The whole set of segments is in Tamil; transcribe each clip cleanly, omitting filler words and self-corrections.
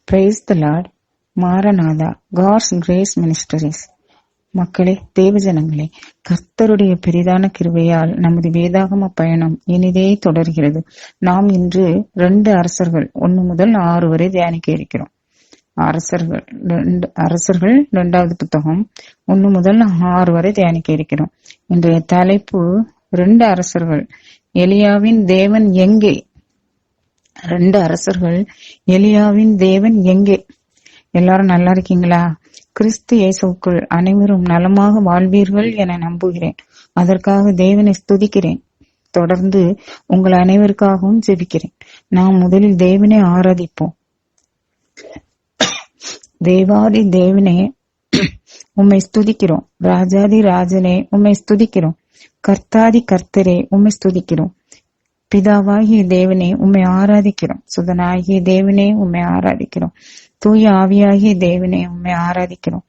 Price the lord. Maranatha God's grace ministries. மக்களே, தேவஜனங்களே, கர்த்தருடைய பெரிதான கிருபையால் நமது வேதாகம பயணம் இனிதே தொடர்கிறது. நாம் இன்று 2 அரசர்கள் 1 முதல் 6 வரை தியானிக்க இருக்கிறோம். அரசர்கள் 2வது புத்தகம் 1 முதல் 6 வரை தியானிக்க இருக்கிறோம். இன்றைய தலைப்பு 2 அரசர்கள், எலியாவின் தேவன் எங்கே? 2 அரசர்கள், எலியாவின் தேவன் எங்கே? எல்லாரும் நல்லா இருக்கீங்களா? கிறிஸ்து இயேசுவுக்குள் அனைவரும் நலமாக வாழ்வீர்கள் என நம்புகிறேன். அதற்காக தேவனை ஸ்துதிக்கிறேன். தொடர்ந்து உங்கள் அனைவருக்காகவும் ஜெபிக்கிறேன். நாம் முதலில் தேவனை ஆராதிப்போம். தேவாதி தேவனே, உம்மை ஸ்துதிக்கிறோம். ராஜாதி ராஜனே, உம்மை ஸ்துதிக்கிறோம். கர்த்தாதி கர்த்தரே, உம்மை ஸ்துதிக்கிறோம். பிதாவாகிய தேவனே, உம்மை ஆராதிக்கிறோம். சுதனாகிய தேவனே, உம்மை ஆராதிக்கிறோம். தூய ஆவியாகிய தேவனே, உம்மை ஆராதிக்கிறோம்.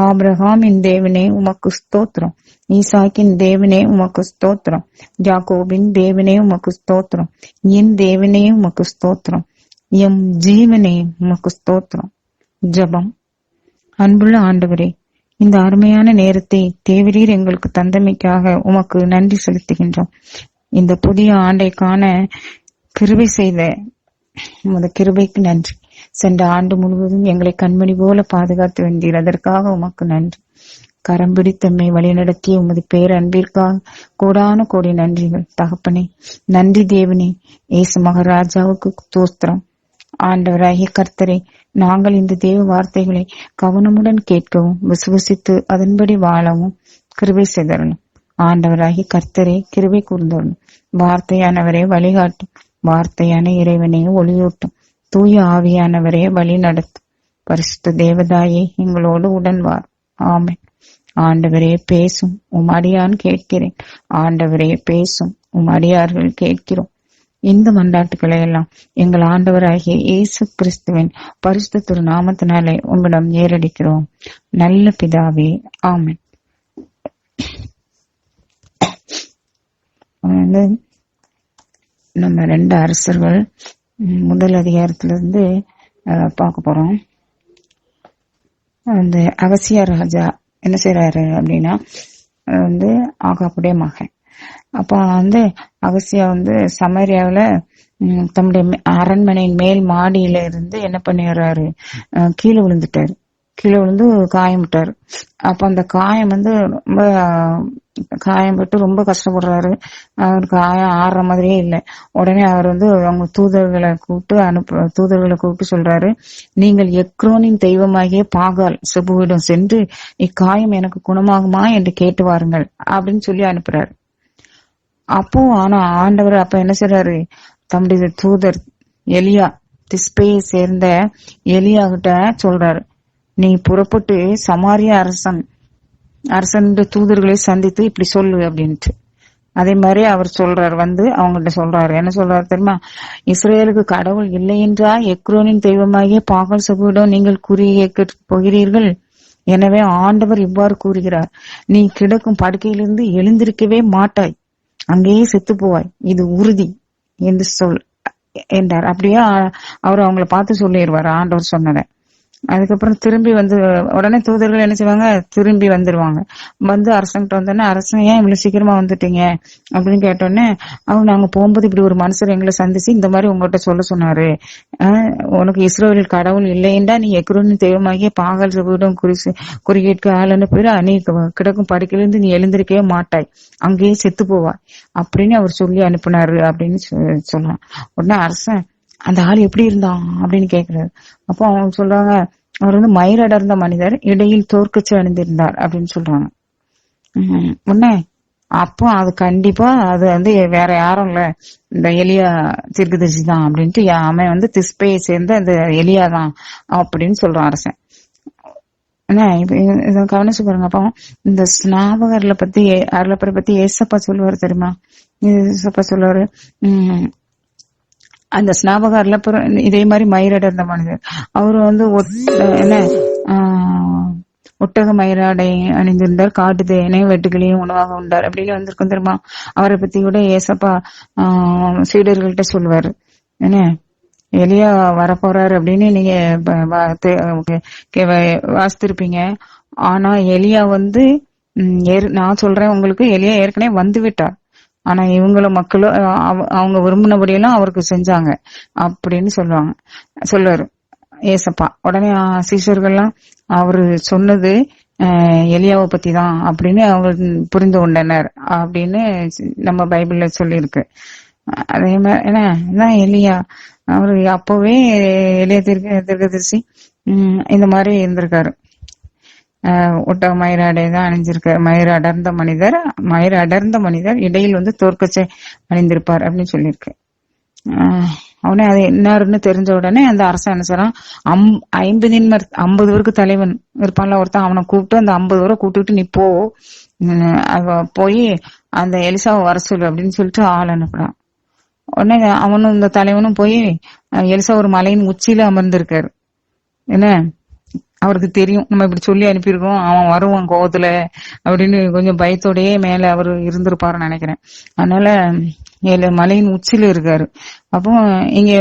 ஆபிரகாமின் தேவனே, உமக்கு ஸ்தோத்திரம். ஈசாக்கின் தேவனே, உமக்கு ஸ்தோத்திரம். யாக்கோபின் தேவனே, உமக்கு ஸ்தோத்திரம். என் தேவனே, உமக்கு ஸ்தோத்திரம். எம் ஜீவனே, உமக்கு ஸ்தோத்திரம். ஜெபம். அன்புள்ள ஆண்டவரே, இந்த அருமையான நேரத்தை தேவரீர் எங்களுக்கு தந்தமைக்காக உமக்கு நன்றி செலுத்துகின்றோம். இந்த புதிய ஆண்டை காண கிருபை செய்த உமது கிருபைக்கு நன்றி. சென்ற ஆண்டு முழுவதும் எங்களை கண்மணி போல பாதுகாத்து வந்தீர். அதற்காக உமக்கு நன்றி. கரம் பிடித்தம்மை வழிநடத்திய உமது பேரன்பிற்காக கோடான கோடி நன்றிகள் தகப்பனே. நன்றி தேவனே. இயேசு மகாராஜாவுக்கு ஸ்தோத்திரம். ஆண்டவராகிய கர்த்தரே, நாங்கள் இந்த தேவ வார்த்தைகளை கவனமுடன் கேட்கவும் விசுவசித்து அதன்படி வாழவும் கிருபை செய்தரணும். ஆண்டவராகிய கர்த்தரே, கிருபை கூர்ந்தரணும். வார்த்தையானவரே வழிகாட்டும். வார்த்தையான இறைவனே ஒளியூட்டும். தூய ஆவியானவரே வழி நடத்தும். பரிசுத்த தேவதாயே, எங்களோடு உடன்வார். ஆமென். ஆண்டவரே பேசும், உம் அடியான் கேட்கிறேன். ஆண்டவரே பேசும், உம் அடியார்கள் கேட்கிறோம். இந்த மன்றாட்டுக்களை எல்லாம் எங்கள் ஆண்டவராகிய இயேசு கிறிஸ்துவின் பரிசுத்த திரு நாமத்தினாலே உங்களிடம் ஏறடிக்கிறோம். நல்ல பிதாவே, ஆமென். நம்ம 2 அரசர்கள் முதல் அதிகாரத்திலிருந்து பார்க்க போறோம். அந்த அகசியா ராஜா என்ன செய்யறாரு அப்படின்னா, ஆகாப்புடைய மகன். அப்ப அகசியா சமரியாவில தம்முடைய அரண்மனையின் மேல் மாடியில இருந்து என்ன பண்ணிடுறாரு, கீழே விழுந்துட்டாரு. கீழே விழுந்து காயமிட்டாரு. அப்ப அந்த காயம் ரொம்ப காயம்பட்டு ரொம்ப கஷ்டப்படுறாரு. அவருக்கு காயம் ஆடுற மாதிரியே இல்லை. உடனே அவர் அவங்க தூதர்களை கூப்பிட்டு சொல்றாரு, நீங்கள் எக்ரோனின் தெய்வமாகிய பாகால் செபுவிடம் சென்று இக்காயம் எனக்கு குணமாகுமா என்று கேட்டு வாருங்கள் அப்படின்னு சொல்லி அனுப்புறாரு. ஆனா ஆண்டவர் அப்ப என்ன செய்றாரு, தம்முடைய தூதர் எலியா, திஸ்பையை சேர்ந்த எலியா கிட்ட சொல்றாரு, நீ புறப்பட்டு சமாரியா அரசன் தூதர்களை சந்தித்து இப்படி சொல்லு அப்படின்ட்டு. அதே மாதிரி அவர் சொல்றாரு, அவங்ககிட்ட சொல்றாரு. என்ன சொல்றாரு தெரியுமா? இஸ்ரேலுக்கு கடவுள் இல்லை என்றா எக்ரோனின் தெய்வமாகிய பாகால் செபுவிடம் நீங்கள் குறி கேட்க போகிறீர்கள்? எனவே ஆண்டவர் இவ்வாறு கூறுகிறார், நீ கிடக்கும் படுக்கையிலிருந்து எழுந்திருக்கவே மாட்டாய், அங்கேயே செத்து போவாய், இது உறுதி என்று என்றார். அப்படியே அவர் அவங்கள பார்த்து சொல்லிடுவார் ஆண்டவர் சொன்னதை. அதுக்கப்புறம் திரும்பி உடனே தூதர்கள் என்ன செய்வாங்க, திரும்பி வந்துருவாங்க. அரசன்கிட்ட வந்தோடனே, அரசன் ஏன் இவ்வளவு சீக்கிரமா வந்துட்டீங்க அப்படின்னு கேட்டோடனே, நாங்க போகும்போது இப்படி ஒரு மனுஷர் எங்களை சந்திச்சு இந்த மாதிரி உங்ககிட்ட சொல்ல சொன்னாரு, உனக்கு இஸ்ரவேலில் கடவுள் இல்லைன்னா நீ எக்ரோனின் தெய்வமாகிய பாகால் செபுவிடம் குறிக்கேட்க ஆளுன்னு போயிரு, நீ கிடக்கும் படுக்கையிலிருந்து நீ எழுந்திருக்கவே மாட்டாய், அங்கேயே செத்து போவாய் அப்படின்னு அவர் சொல்லி அனுப்புனாரு அப்படின்னு சொல்றான். உடனே அரசன், அந்த ஆள் எப்படி இருந்தான் அப்படின்னு கேக்குறாரு. அப்போ அவங்க சொல்றாங்க, அவர் மயிரடர்ந்த மனிதர், இடையில் தோற்கச்சு அணிந்திருந்தார் அப்படின்னு சொல்றாங்க. உடனே அப்போ அது கண்டிப்பா அது வேற யாரும் இல்ல, இந்த எலியா தீர்க்கதரிசி தான் அப்படின்ட்டு அவன் திஸ்பையை சேர்ந்த அந்த எலியா தான் அப்படின்னு சொல்றான் அரசன். இத கவனிச்சு பாருங்க. அப்போ இந்த ஸ்நாபகர்ல பத்தி ஏசப்பா சொல்லுவாரு தெரியுமா? ஏசப்பா சொல்லுவாரு, அந்த ஸ்நாபகர்ல இதே மாதிரி மயிரடர்ந்த மனிதர், அவரு ஒட்டக மயிராடை அணிந்திருந்தார், காட்டு தேனையும் வெட்டுகளையும் உணவாக உண்டார் அப்படின்னு வந்திருக்கும் தெரியுமா? அவரை பத்தி கூட ஏசப்பா சீடர்கள்ட்ட சொல்லுவாரு. என்ன எலியா வரப்போறாரு அப்படின்னு நீங்க வாசித்திருப்பீங்க. ஆனா எலியா வந்து நான் சொல்றேன் உங்களுக்கு, எலியா ஏற்கனவே வந்து விட்டார். ஆனா இவங்களும் மக்களும் அவங்க விரும்பினபடியெல்லாம் அவருக்கு செஞ்சாங்க அப்படின்னு சொல்லுவாரு ஏசப்பா. உடனே சீஷர்கள்லாம் அவரு சொன்னது எலியாவை பத்தி தான் அப்படின்னு அவங்க புரிந்து கொண்டனர் அப்படின்னு நம்ம பைபிள்ல சொல்லியிருக்கு. அதே மாதிரி என்ன எலியா அவரு அப்பவே எளிய தீர்க்கதரிசி இந்த மாதிரி இருந்திருக்காரு. ஒட்டக மயிர அடையதான் அணிஞ்சிருக்காரு. மயிர அடர்ந்த மனிதர் இடையில் வந்து தோற்கச்சை அணிந்திருப்பார் அப்படின்னு சொல்லியிருக்கு. அவனே அது என்னாருன்னு தெரிஞ்ச உடனே அந்த அரசன் என்ன செய்யறான், 50 பேருக்கு தலைவன் இருப்பான்ல ஒருத்தன், அவனை கூப்பிட்டு அந்த 50 பேரை கூப்பிட்டுட்டு நீ போ, போய் அந்த எலிசாவை வர சொல்லு அப்படின்னு சொல்லிட்டு ஆள் அனுப்புறான். உடனே அவனும் இந்த தலைவனும் போய் எலிசா ஒரு மலையின் உச்சியில அமர்ந்திருக்காரு. என்ன அவருக்கு தெரியும் நம்ம இப்படி சொல்லி அனுப்பியிருக்கோம், அவன் வருவான் கோவத்துல அப்படின்னு கொஞ்சம் பயத்தோடயே மேல அவரு இருந்திருப்பாருன்னு நினைக்கிறேன். அதனால மலையின் உச்சியில இருக்காரு. அப்போ இங்க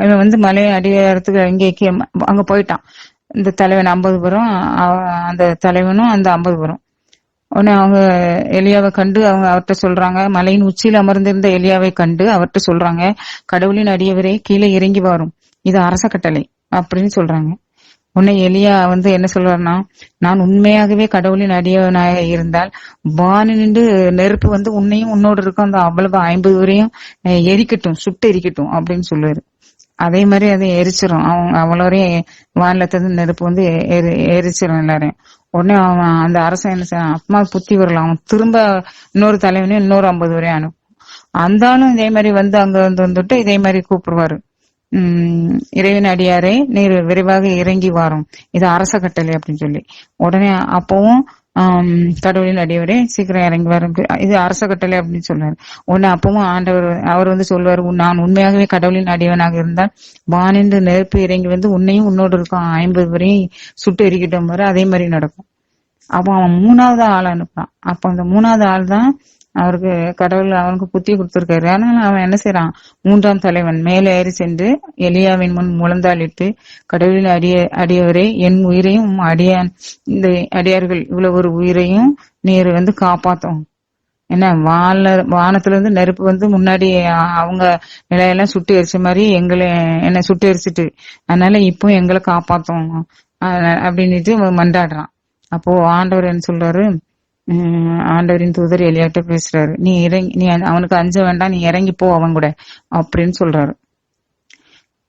இவன் வந்து மலையை அடியாரத்துக்கு இங்கே அங்க போயிட்டான். இந்த தலைவன் 50 பேரும், அந்த தலைவனும் அந்த 50 பேரும். உடனே அவங்க எலியாவை கண்டு அவங்க அவர்கிட்ட சொல்றாங்க, மலையின் உச்சியில் அமர்ந்திருந்த எலியாவை கண்டு அவர்கிட்ட சொல்றாங்க, கடவுளின் அடியவரே கீழே இறங்கி வரும், இது அரச கட்டளை அப்படின்னு சொல்றாங்க. உன்னை எலியா வந்து என்ன சொல்றாருன்னா, நான் உண்மையாகவே கடவுளின் அடியவனாக இருந்தால் வானி நின்று நெருப்பு வந்து உன்னையும் உன்னோடு இருக்கும் அந்த அவ்வளவு 50 வரையும் எரிக்கட்டும், சுட்டு எரிக்கட்டும் அப்படின்னு சொல்லுவாரு. அதே மாதிரி அதை எரிச்சிரும். அவங்க அவ்வளோரையும் வானிலத்துல நெருப்பு வந்து எரிச்சிரும் எல்லாரையும். உடனே அவன் அந்த அரசன் என்ன செய்யறான், அப்பமா புத்தி வரலாம், அவன் திரும்ப இன்னொரு தலைவனையும் இன்னொரு 50 வரையும் அனுப்பும். அந்தாலும் இதே மாதிரி வந்து அங்க வந்துட்டு இதே மாதிரி கூப்பிடுவாரு, இறைவன் அடியாரே நீர் விரைவாக இறங்கி வாரும், இது அரச கட்டளை அப்படின்னு சொல்லி. உடனே அப்பவும் கடவுளின் அடியவரே சீக்கிரம் இறங்கி வரும், இது அரச கட்டளை அப்படின்னு சொன்னாரு. உடனே அப்பவும் அவர் வந்து சொல்லுவாரு, நான் உண்மையாகவே கடவுளின் அடியவனாக இருந்தால் வானின்று நெருப்பு இறங்கி வந்து உன்னையும் உன்னோடு இருக்கும் 50 வரையும் சுட்டு எரிக்கிட்டோம் பாரு, அதே மாதிரி நடக்கும். அப்போ அவன் 3வது ஆள் அனுப்பான். அப்ப அந்த 3வது ஆள் தான் அவருக்கு கடவுள் அவனுக்கு புத்தி கொடுத்திருக்காரு. அதனால அவன் என்ன செய்யறான், 3ஆம் தலைவன் மேலே ஏறி சென்று எலியாவின் முன் முழந்தாளிட்டு, கடவுளின் அடியவரே என் உயிரையும் இந்த அடியார்கள் இவ்வளவு ஒரு உயிரையும் நீர் வந்து காப்பாத்தும். என்ன வானத்துல இருந்து நெருப்பு வந்து முன்னாடி அவங்க நிலையெல்லாம் சுட்டு எரிச்ச மாதிரி எங்களை என்ன சுட்டு எரிச்சிட்டு, அதனால இப்போ எங்களை காப்பாத்தும் அப்படின்னுட்டு மண்டாடுறான். அப்போ ஆண்டவர் என்ன சொல்றாரு, ஆண்டவரின் தூதர் எலியாட்ட பேசுறாரு, நீ அவனுக்கு அஞ்ச வேண்டாம், நீ இறங்கி போ அவன் கூட அப்படின்னு சொல்றாரு.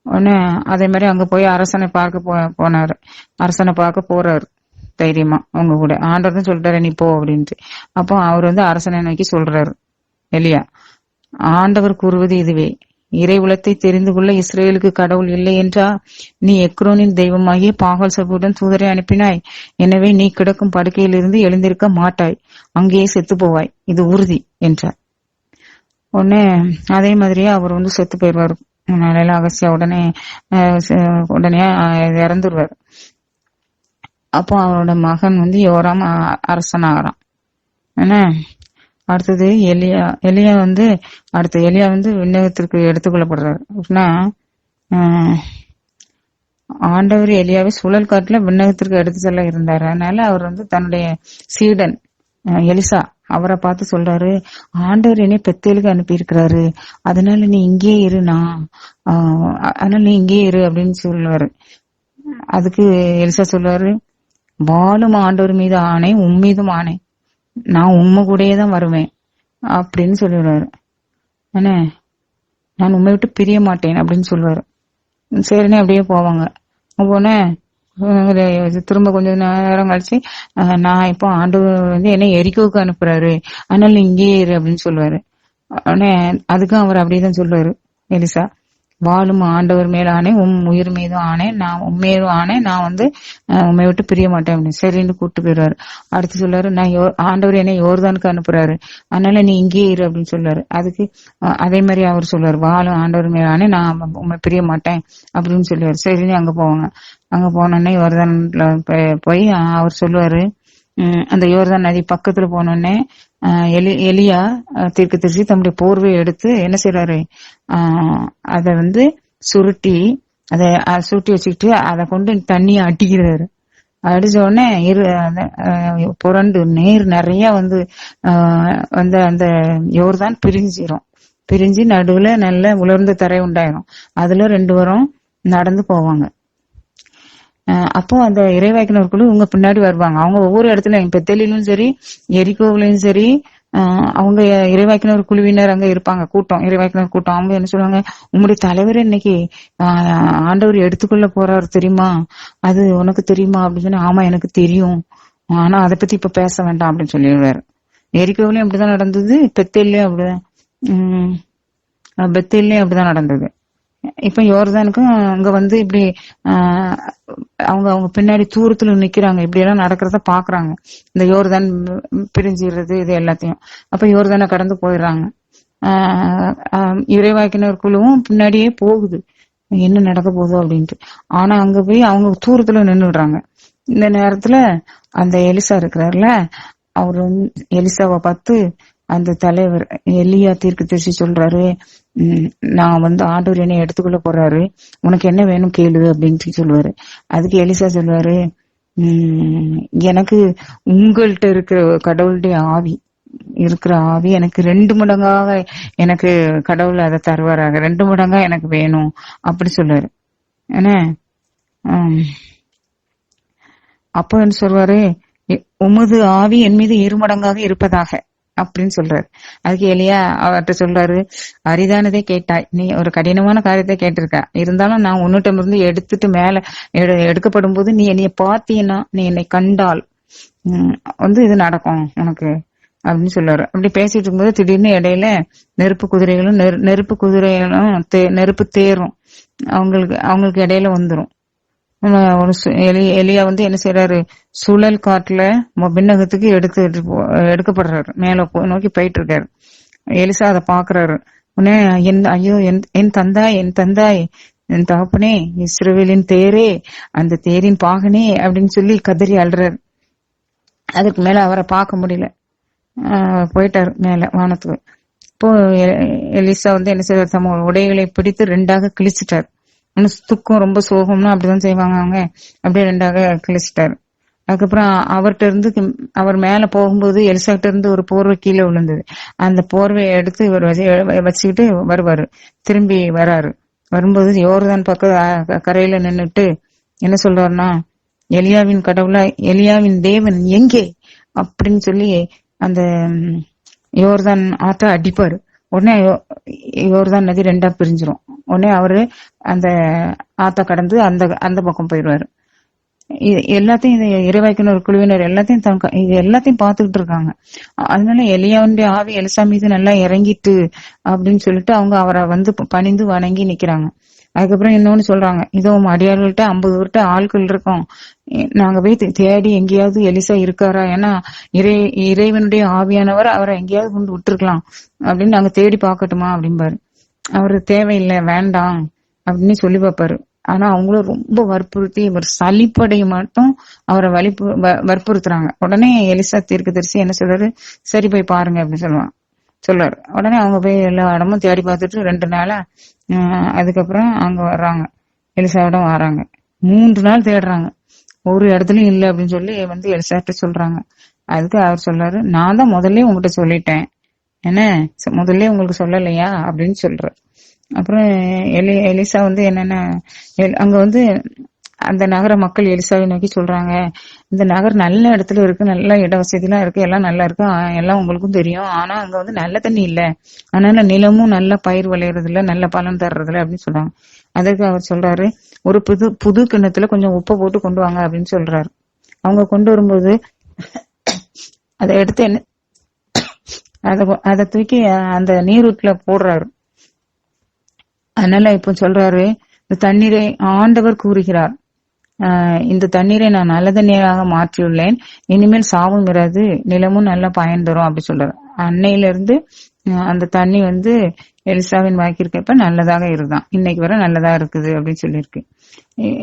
உடனே அதே மாதிரி அங்க போய் அரசனை பார்க்க போனாரு. அரசனை பார்க்க போறாரு தைரியமா அவங்க கூட. ஆண்டவர் தான் சொல்லிட்டாரு நீ போ அப்படின்ட்டு. அப்போ அவர் வந்து அரசனை நோக்கி சொல்றாரு எலியா, ஆண்டவர் கூறுவது இதுவே, இறை உலகத்தை தெரிந்து கொள்ள இஸ்ரேலுக்கு கடவுள் இல்லை என்றா நீ எக்ரோனின் தெய்வமாகிய பாகால் சபுடன் தூதரை அனுப்பினாய். எனவே நீ கிடக்கும் படுக்கையிலிருந்து எழுந்திருக்க மாட்டாய், அங்கேயே செத்து போவாய், இது உறுதி என்றார். உடனே அதே மாதிரியே அவர் வந்து செத்து போயிடுவாரு. நாளையில அகஸ்தியா உடனே இறந்துருவாரு. அப்போ அவரோட மகன் வந்து யோராம் அரசன் ஆகிறான். என்ன அடுத்தது எலியா வந்து விண்ணகத்திற்கு எடுத்துக்கொள்ளப்படுறாரு. அப்படின்னா ஆண்டவர் எலியாவை சுழல் காட்டுல விண்ணகத்திற்கு எடுத்து செல்ல இருந்தாரு. அதனால அவர் வந்து தன்னுடைய சீடன் எலிசா அவரை பார்த்து சொல்றாரு, ஆண்டவர் என்னை பெத்தேலுக்கு அனுப்பி இருக்கிறாரு, அதனால நீ இங்கே இரு அப்படின்னு சொல்லுவாரு. அதுக்கு எலிசா சொல்லுவாரு, வாழும் ஆண்டவர் மீது ஆணை, உம்மீதும் ஆணை, நான் உண்மை கூடயே தான் வருவேன் அப்படின்னு சொல்லிடுவாரு. என்ன நான் உண்மை விட்டு பிரிய மாட்டேன் அப்படின்னு சொல்லுவாரு. சரின்னு அப்படியே போவாங்க. போனே திரும்ப கொஞ்ச நேரம் கழிச்சு, நான் இப்போ ஆண்டவர் வந்து என்ன எரிக்கோவுக்கு அனுப்புறாரு, அதனால இங்கேயே இரு அப்படின்னு சொல்லுவாரு. உடனே அதுக்கும் அவர் அப்படியேதான் சொல்லுவாரு எலிசா, வாழும் ஆண்டவர் மேல ஆனே, உயிர் மீதும் ஆனே, நான் உண்மையும் ஆனே, நான் வந்து உண்மை விட்டு பிரிய மாட்டேன் அப்படின்னு சரின்னு கூப்பிட்டு போயிடுவாரு. அடுத்து சொல்றாரு, நான் ஆண்டவர் என்னை யோர்தானுக்கு அனுப்புறாரு, அதனால நீ இங்கேயே இரு அப்படின்னு சொல்றாரு. அதுக்கு அதே மாதிரி அவர் சொல்லுவாரு, வாழும் ஆண்டவர் மேல ஆனே, நான் உண்மை பிரிய மாட்டேன் அப்படின்னு சொல்லுவாரு. சரின்னு அங்க போவாங்க. அங்க போனோடனே யோர்தான்ல போய் அவர் சொல்லுவாரு, அந்த யோர்தான் நதி பக்கத்துல போனோடனே எலியா தீர்க்கதரிசி தம்முடைய போர்வையை எடுத்து என்ன செய்யறாரு, அத வந்து சுருட்டி அதை சுருட்டி வச்சுக்கிட்டு அதை கொண்டு தண்ணியை அடிக்கிறாரு. அடிச்ச உடனே புரண்டு நீர் நிறைய வந்து வந்து அந்த யோர்தான் பிரிஞ்சிரும். பிரிஞ்சு நடுவுல நல்ல உலர்ந்த தரை உண்டாயிரும். அதுல 2 பேரும் நடந்து போவாங்க. அப்போ அந்த இறைவாக்கினர் குழு இவங்க பின்னாடி வருவாங்க. அவங்க ஒவ்வொரு இடத்துலயும் பெத்தேலிலும் சரி எரிகோவிலையும் சரி அவங்க இறைவாக்கினர் குழுவினர் அங்க இருப்பாங்க. கூட்டம், இறைவாக்கினர் கூட்டம். அவங்க என்ன சொல்லுவாங்க, உங்களுடைய தலைவர் இன்னைக்கு ஆண்டவர் எடுத்துக்கொள்ள போறாரு தெரியுமா, அது உனக்கு தெரியுமா அப்படின்னு சொன்னா, ஆமா எனக்கு தெரியும், ஆனா அதை பத்தி இப்ப பேச வேண்டாம் அப்படின்னு சொல்லிடுவாரு. எரிகோவிலையும் அப்படிதான் நடந்தது, பெத்தேல்லையும் அப்படிதான் பெத்தேல்லையும் அப்படிதான் நடந்தது. இப்ப யோர்தானுக்கும் அங்க வந்து இப்படி அவங்க பின்னாடி தூரத்துல நிக்கிறாங்க. இப்படி எல்லாம் நடக்கிறத பாக்குறாங்க. இந்த யோர்தான் பிரிஞ்சிடுறது இது எல்லாத்தையும். அப்ப யோர்தானை கடந்து போயிடுறாங்க. இறைவாக்கினர் குழுவும் பின்னாடியே போகுது, என்ன நடக்க போகுது அப்படின்ட்டு. ஆனா அங்க போய் அவங்க தூரத்துல நின்னுடுறாங்க. இந்த நேரத்துல அந்த எலிசா இருக்கிறார்ல, அவரு எலிசாவை பார்த்து அந்த தலைவர் எலியா தீர்க்கதரிசி சொல்றாரு, நான் வந்து ஆண்டவர் என்னை எடுத்துக்கொள்ள போறாரு, உனக்கு என்ன வேணும் கேளு அப்படின்னு சொல்லுவாரு. அதுக்கு எலிசா சொல்லுவாரு, எனக்கு உங்கள்கிட்ட இருக்கிற கடவுளுடைய ஆவி இருக்கிற ஆவி எனக்கு 2 மடங்காக எனக்கு கடவுள் அதை தருவாராக, 2 மடங்கா எனக்கு வேணும் அப்படி சொல்லுவாரு. என்ன அப்போ என்ன சொல்வாரு, உமது ஆவி என் மீது 2 மடங்காக இருப்பதாக அப்படின்னு சொல்றாரு. அதுக்கு எலியா அவர்கிட்ட சொல்றாரு, அரிதானதே கேட்டாய், நீ ஒரு கடினமான காரியத்தை கேட்டிருக்க, இருந்தாலும் நான் உன்னிட்டம் இருந்து எடுத்துட்டு மேல எடுக்கப்படும் போது நீ என்னைய பார்த்தீன்னா, நீ என்னை கண்டால் வந்து இது நடக்கும் உனக்கு அப்படின்னு சொல்லுவாரு. அப்படி பேசிட்டு இருக்கும்போது திடீர்னு இடையில நெருப்பு குதிரைகளும் நெருப்பு தேரும் அவங்களுக்கு இடையில வந்துரும். எலியா வந்து என்ன செய்யறாரு, சுழல் காட்டுல விண்ணகத்துக்கு எடுக்கப்படுறாரு, மேல நோக்கி போயிட்டு இருக்காரு. எலிசா அதை பாக்குறாரு. உடனே ஐயோ என் தந்தாய் என் தகப்பனே, இஸ்ரவேலின் தேரே, அந்த தேரின் பாகனே அப்படின்னு சொல்லி கதறி அழுறாரு. அதுக்கு மேல அவரை பார்க்க முடியல, போயிட்டாரு மேல வானத்துக்கு. இப்போ எலிசா வந்து என்ன செய்வார், தம்ம உடைகளை பிடித்து 2ஆக கிழிச்சிட்டாரு. துக்கம் ரொம்ப சோகம்னா அப்படிதான் செய்வாங்க அவங்க. அப்படியே 2ஆக கிழிச்சிட்டாரு. அதுக்கப்புறம் அவர்கிட்ட இருந்து அவர் மேல போகும்போது எலிசாகிட்ட இருந்து ஒரு போர்வை கீழே விழுந்தது. அந்த போர்வையை எடுத்து இவர் வச்சுக்கிட்டு வருவாரு. திரும்பி வராரு. வரும்போது யோர்தான் பக்கம் கரையில நின்னுட்டு என்ன சொல்றாருன்னா, எலியாவின் கடவுளா, எலியாவின் தேவன் எங்கே அப்படின்னு சொல்லி அந்த யோர்தான் ஆத்த அடிப்பாரு. உடனே யோர்தான் நதி 2ஆ பிரிஞ்சிரும். உடனே அவரு அந்த ஆத்த கடந்து அந்த பக்கம் போயிடுவாரு. எல்லாத்தையும் இந்த இறைவாக்கினர் குழுவினர் எல்லாத்தையும் பாத்துக்கிட்டு இருக்காங்க. அதனால எலியாவுடைய ஆவி எலிசா மீது நல்லா இறங்கிட்டு அப்படின்னு சொல்லிட்டு அவங்க அவரை வந்து பணிந்து வணங்கி நிக்கிறாங்க. அதுக்கப்புறம் இன்னொன்னு சொல்றாங்க, இதோ அடியார்கள்ட்ட 50 பேர்ட்ட ஆட்கள் இருக்கோம், நாங்க போய் தேடி எங்கேயாவது எலிசா இருக்காரா, ஏன்னா இறைவனுடைய ஆவியானவர் அவரை எங்கேயாவது கொண்டு விட்டுருக்கலாம் அப்படின்னு நாங்க தேடி பாக்கட்டுமா அப்படின்பாரு. அவரு தேவையில்லை வேண்டாம் அப்படின்னு சொல்லி பார்ப்பாரு. ஆனா அவங்களும் ரொம்ப வற்புறுத்தி இவர் சலிப்படைய மட்டும் அவரை வற்புறுத்துறாங்க. உடனே எலிசா தீர்க்கதரிசி என்ன சொல்றாரு, சரி போய் பாருங்க அப்படின்னு சொல்லுவாரு. உடனே அவங்க போய் எல்லா இடமும் தேடி பார்த்துட்டு 2 நாளா அதுக்கப்புறம் அங்க வர்றாங்க, எலிசாவிடம் வராங்க. 3 நாள் தேடுறாங்க, ஒரு இடத்துலயும் இல்லை அப்படின்னு சொல்லி வந்து எலிசாட்ட சொல்றாங்க. அதுக்கு அவர் சொல்றாரு, நான் தான் முதல்ல உங்ககிட்ட சொல்லிட்டேன், என்ன முதல்ல உங்களுக்கு சொல்லலையா அப்படின்னு சொல்ற. அப்புறம் எலிசா வந்து என்னன்னா, அங்க வந்து அந்த நகர மக்கள் எலிசாவை நோக்கி சொல்றாங்க, இந்த நகர் நல்ல இடத்துல இருக்கு, நல்ல இட வசதி எல்லாம் இருக்கு, எல்லாம் நல்லா இருக்கு, எல்லாம் உங்களுக்கும் தெரியும், ஆனா அங்க வந்து நல்ல தண்ணி இல்ல, அதனால நிலமும் நல்ல பயிர் விளையறது இல்ல, நல்ல பலன் தர்றது இல்ல அப்படின்னு சொல்றாங்க. அதுக்கு அவர் சொல்றாரு, ஒரு புது கிண்ணத்துல கொஞ்சம் உப்பை போட்டு கொண்டு வாங்க அப்படின்னு சொல்றாரு. அவங்க கொண்டு வரும்போது அதை எடுத்து என்ன அதை தூக்கி அந்த நீரூற்றுல போடுறாரு. அதனால இப்ப சொல்றாரு, இந்த தண்ணீரை ஆண்டவர் கூறுகிறார், இந்த தண்ணீரை நான் நல்ல தண்ணீராக மாற்றியுள்ளேன், இனிமேல் சாவும் இராது, நிலமும் நல்ல பயன் தரும் அப்படி சொல்றாரு. அன்னையில இருந்து அந்த தண்ணி வந்து எலிசாவின் வாக்கிருக்கப்ப நல்லதாக இருந்தான், இன்னைக்கு வரை நல்லதா இருக்குது அப்படின்னு சொல்லியிருக்கு.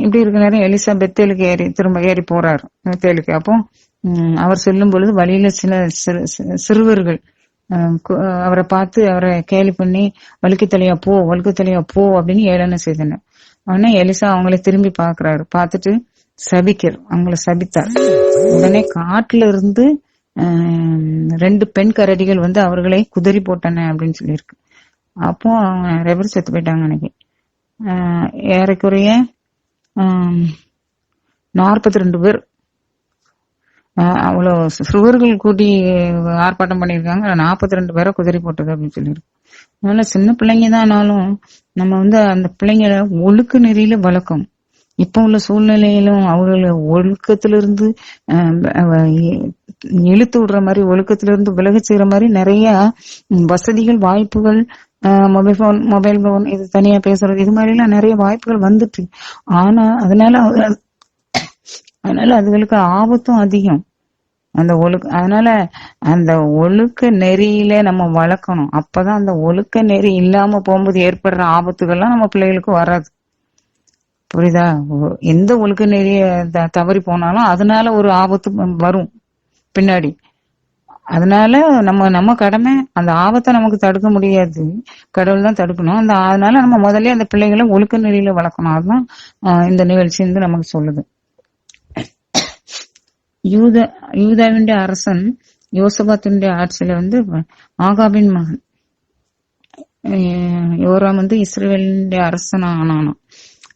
இப்படி இருக்க நேரம் எலிசா பெத்தேலுக்கு திரும்ப ஏறி போறாரு பெத்தேலுக்கு. அப்போ அவர் செல்லும் பொழுது வழியில சில சிறுவர்கள் அவரை பார்த்து அவரை கேலி பண்ணி வழுக்கு தலையா போ அப்படின்னு ஏளனம் செய்தனர். ஆனா எலிசா அவங்களை திரும்பி பாக்குறாரு. பார்த்துட்டு அவங்களை சபித்தார். உடனே காட்டுல இருந்து 2 பெண் கரடிகள் வந்து அவர்களை குதறி போட்டன அப்படின்னு சொல்லியிருக்கு. அப்போ அவங்க 2 பேரும் செத்து போயிட்டாங்க. அன்னைக்கு ஏறக்குறைய 42 பேர் அவ்வளவு சுவர்கள் கூட்டி ஆர்ப்பாட்டம் பண்ணிருக்காங்க. 42 பேரை குதிரை போட்டது அப்படின்னு சொல்லியிருக்கு. அதனால சின்ன பிள்ளைங்க தான் ஆனாலும் நம்ம வந்து அந்த பிள்ளைங்களை ஒழுக்க நெறியில வளர்க்கணும். இப்ப உள்ள சூழ்நிலையிலும் அவர்களை ஒழுக்கத்திலிருந்து இழுத்து விடுற மாதிரி, ஒழுக்கத்திலிருந்து விலக செய்யற மாதிரி நிறைய வசதிகள், வாய்ப்புகள், மொபைல் போன் இது தனியா பேசுறது, இது மாதிரி எல்லாம் நிறைய வாய்ப்புகள் வந்துட்டு. ஆனா அதனால அதுகளுக்கு ஆபத்தும் அதிகம். அதனால அந்த ஒழுக்க நெறியில நம்ம வளர்க்கணும். அப்பதான் அந்த ஒழுக்க நெறி இல்லாம போகும்போது ஏற்படுற ஆபத்துகள்லாம் நம்ம பிள்ளைகளுக்கு வராது. புரியுதா? எந்த ஒழுக்க நெறிய தவறி போனாலும் அதனால ஒரு ஆபத்து வரும் பின்னாடி. அதனால நம்ம கடமை, அந்த ஆபத்தை நமக்கு தடுக்க முடியாது, கடவுள் தான் தடுக்கணும். அதனால நம்ம முதல்ல அந்த பிள்ளைகளை ஒழுக்க நெறியில வளர்க்கணும். அதுதான் இந்த நிகழ்ச்சி வந்து நமக்கு சொல்லுது. யூதாவின் அரசன் யோசபாத்தினுடைய ஆட்சியில வந்து ஆகாபின் மகன் யோராம் வந்து இஸ்ரவேலினுடைய அரசன் ஆனானாம்.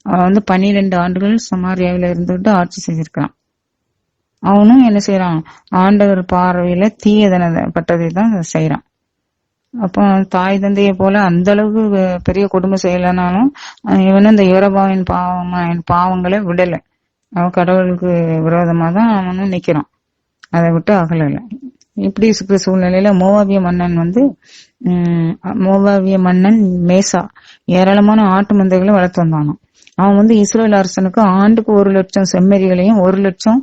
அவன் வந்து 12 ஆண்டுகள் சமாரியாவில இருந்துட்டு ஆட்சி செஞ்சிருக்கான். அவனும் என்ன செய்யறான்? ஆண்டவர் பார்வையில தீயதனப்பட்டதை தான் செய்யறான். அப்போ தாய் தந்தையை போல அந்த அளவுக்கு பெரிய கொடுமை செய்யலனாலும் இவனும் இந்த யோரபாவின் பாவங்களை விடல. அவன் கடவுளுக்கு விரோதமா தான் அவனும் நிக்கிறான். அதை விட்டு அகலல. இப்படி இருக்கிற சூழ்நிலையில மோவாவிய மன்னன் மேசா ஏராளமான ஆட்டு மந்தைகளை வளர்த்து வந்தானோ. அவன் வந்து இஸ்ரேல் அரசனுக்கு ஆண்டுக்கு 1,00,000 செம்மறிகளையும் 1,00,000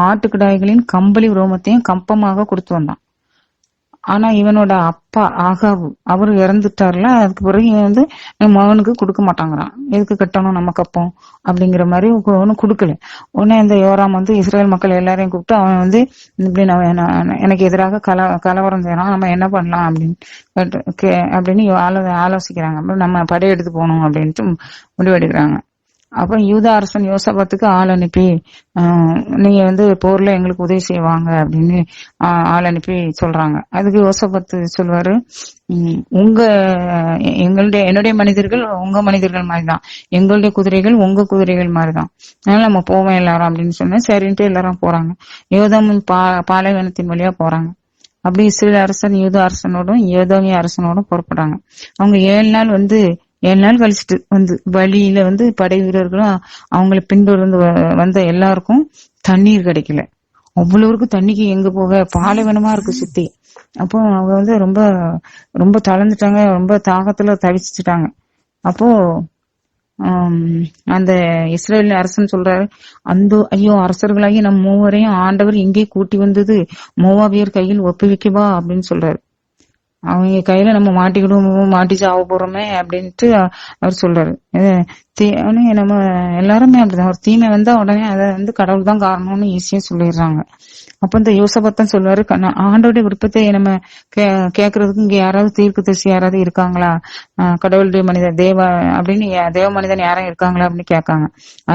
ஆட்டுக்கிடாய்களின் கம்பளி ரோமத்தையும் கம்பமாக கொடுத்து வந்தான். ஆனா இவனோட அப்பா ஆகாவு அவரு இறந்துட்டார்ல. அதுக்கு பிறகு இவன் வந்து மகனுக்கு கொடுக்க மாட்டாங்கிறான். எதுக்கு கட்டணும் நம்ம கப்போம் அப்படிங்கிற மாதிரி ஒன்னும் கொடுக்கல. உடனே இந்த யோராம் வந்து இஸ்ரேல் மக்கள் எல்லாரையும் கூப்பிட்டு அவன் வந்து இப்படி எனக்கு எதிராக கலவரம் செய்யறான், நம்ம என்ன பண்ணலாம் அப்படின்னு ஆலோசிக்கிறாங்க. நம்ம படையெடுத்து போகணும் அப்படின்ட்டு முடிவெடுக்கிறாங்க. அப்ப யூதா அரசன் யோசபாத்துக்கு ஆள் அனுப்பி நீங்க வந்து போர்ல எங்களுக்கு உதவி செய்வாங்க அப்படின்னு ஆள் அனுப்பி சொல்றாங்க. அதுக்கு யோசபாத்து சொல்வாரு, என்னுடைய மனிதர்கள் உங்க மனிதர்கள் மாதிரிதான், எங்களுடைய குதிரைகள் உங்க குதிரைகள் மாதிரிதான், அதனால நம்ம போவோம் எல்லாரும் அப்படின்னு சொன்னா சரின்ட்டு எல்லாரும் போறாங்க. யோதாமின் பாலைவனத்தின் வழியா போறாங்க. அப்படி இஸ்ரேல் அரசன் யூதா அரசனோடும் யோதாமிய அரசனோடும் புறப்படுறாங்க. அவங்க 7 நாள் கழிச்சிட்டு வந்து வழியில வந்து படை வீரர்களும் அவங்களை பின்தொடர்ந்து வந்த எல்லாருக்கும் தண்ணீர் கிடைக்கல. அவ்வளவுக்கும் தண்ணிக்கு எங்க போக, பாலைவனமா இருக்கு சுத்தி. அப்போ அவங்க வந்து ரொம்ப ரொம்ப தளர்ந்துட்டாங்க, ரொம்ப தாகத்துல தவிச்சுட்டாங்க. அப்போ அந்த இஸ்ரேல் அரசன் சொல்றாரு, ஐயோ அரசர்களாகி நம் மூவரையும் ஆண்டவர் இங்கே கூட்டி வந்தது மோவாபியர் கையில் ஒப்புவிக்கவா அப்படின்னு சொல்றாரு. அவங்க கையில நம்ம மாட்டி சாவ போறோமே அப்படின்ட்டு அவர் சொல்றாரு. நம்ம எல்லாருமே அப்படிதான், ஒரு தீமை வந்தா உடனே அதை வந்து கடவுள் தான் காரணம்னு ஈஸியா சொல்லிடுறாங்க. அப்ப இந்த யோசபாத்தான் சொல்லுவாரு, ஆண்டோடைய விருப்பத்தை நம்ம கேக்குறதுக்கு இங்க யாராவது தீர்க்கதரிசி யாராவது இருக்காங்களா, கடவுளுடைய மனிதன் அப்படின்னு தேவ மனிதன் யாரும் இருக்காங்களா அப்படின்னு கேட்காங்க.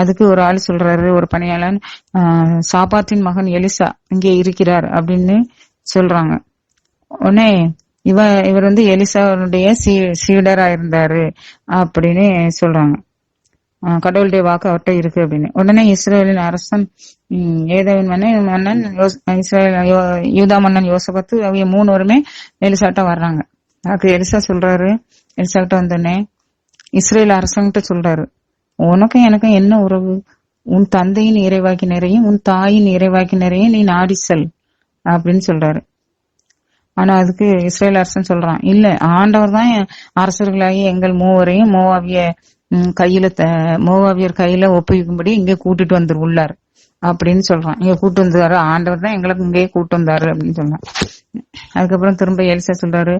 அதுக்கு ஒரு ஆள் சொல்றாரு, ஒரு பணியாளன், சாபாத்தின் மகன் எலிசா இங்கே இருக்கிறார் அப்படின்னு சொல்றாங்க. உடனே இவர் வந்து எலிசாவுடைய சீடரா இருந்தாரு அப்படின்னு சொல்றாங்க. கடவுளுடைய வாக்கு அவர்கிட்ட இருக்கு அப்படின்னு. உடனே இஸ்ரேலின் அரசன் ஏதாவின் மன்னன் யூதா மன்னன் யோசபாத்து அவங்க 3 பேருமே எலிசாட்ட வர்றாங்க. அதுக்கு எலிசா சொல்றாரு, எலிசாட்ட வந்தோடனே இஸ்ரேல் அரசன்கிட்ட சொல்றாரு, உனக்கும் எனக்கும் என்ன உறவு? உன் தந்தையின் இறைவாக்கினரையும் உன் தாயின் இறைவாக்கினரையும் நீ நாடி செல் அப்படின்னு சொல்றாரு. ஆனா அதுக்கு இஸ்ரேல் அரசன் சொல்றான், இல்ல ஆண்டவர் தான் அரசர்களாகி எங்கள் மூவரையும் மோவாவியர் கையில ஒப்புவிக்கும்படி இங்க கூட்டிட்டு வந்துருள்ளார் அப்படின்னு சொல்றான். இங்க கூட்டு வந்தாரு, ஆண்டவர் தான் எங்களுக்கு இங்கேயே கூட்டு வந்தாரு அப்படின்னு சொன்னான். அதுக்கப்புறம் திரும்ப எலிசா சொல்றாரு,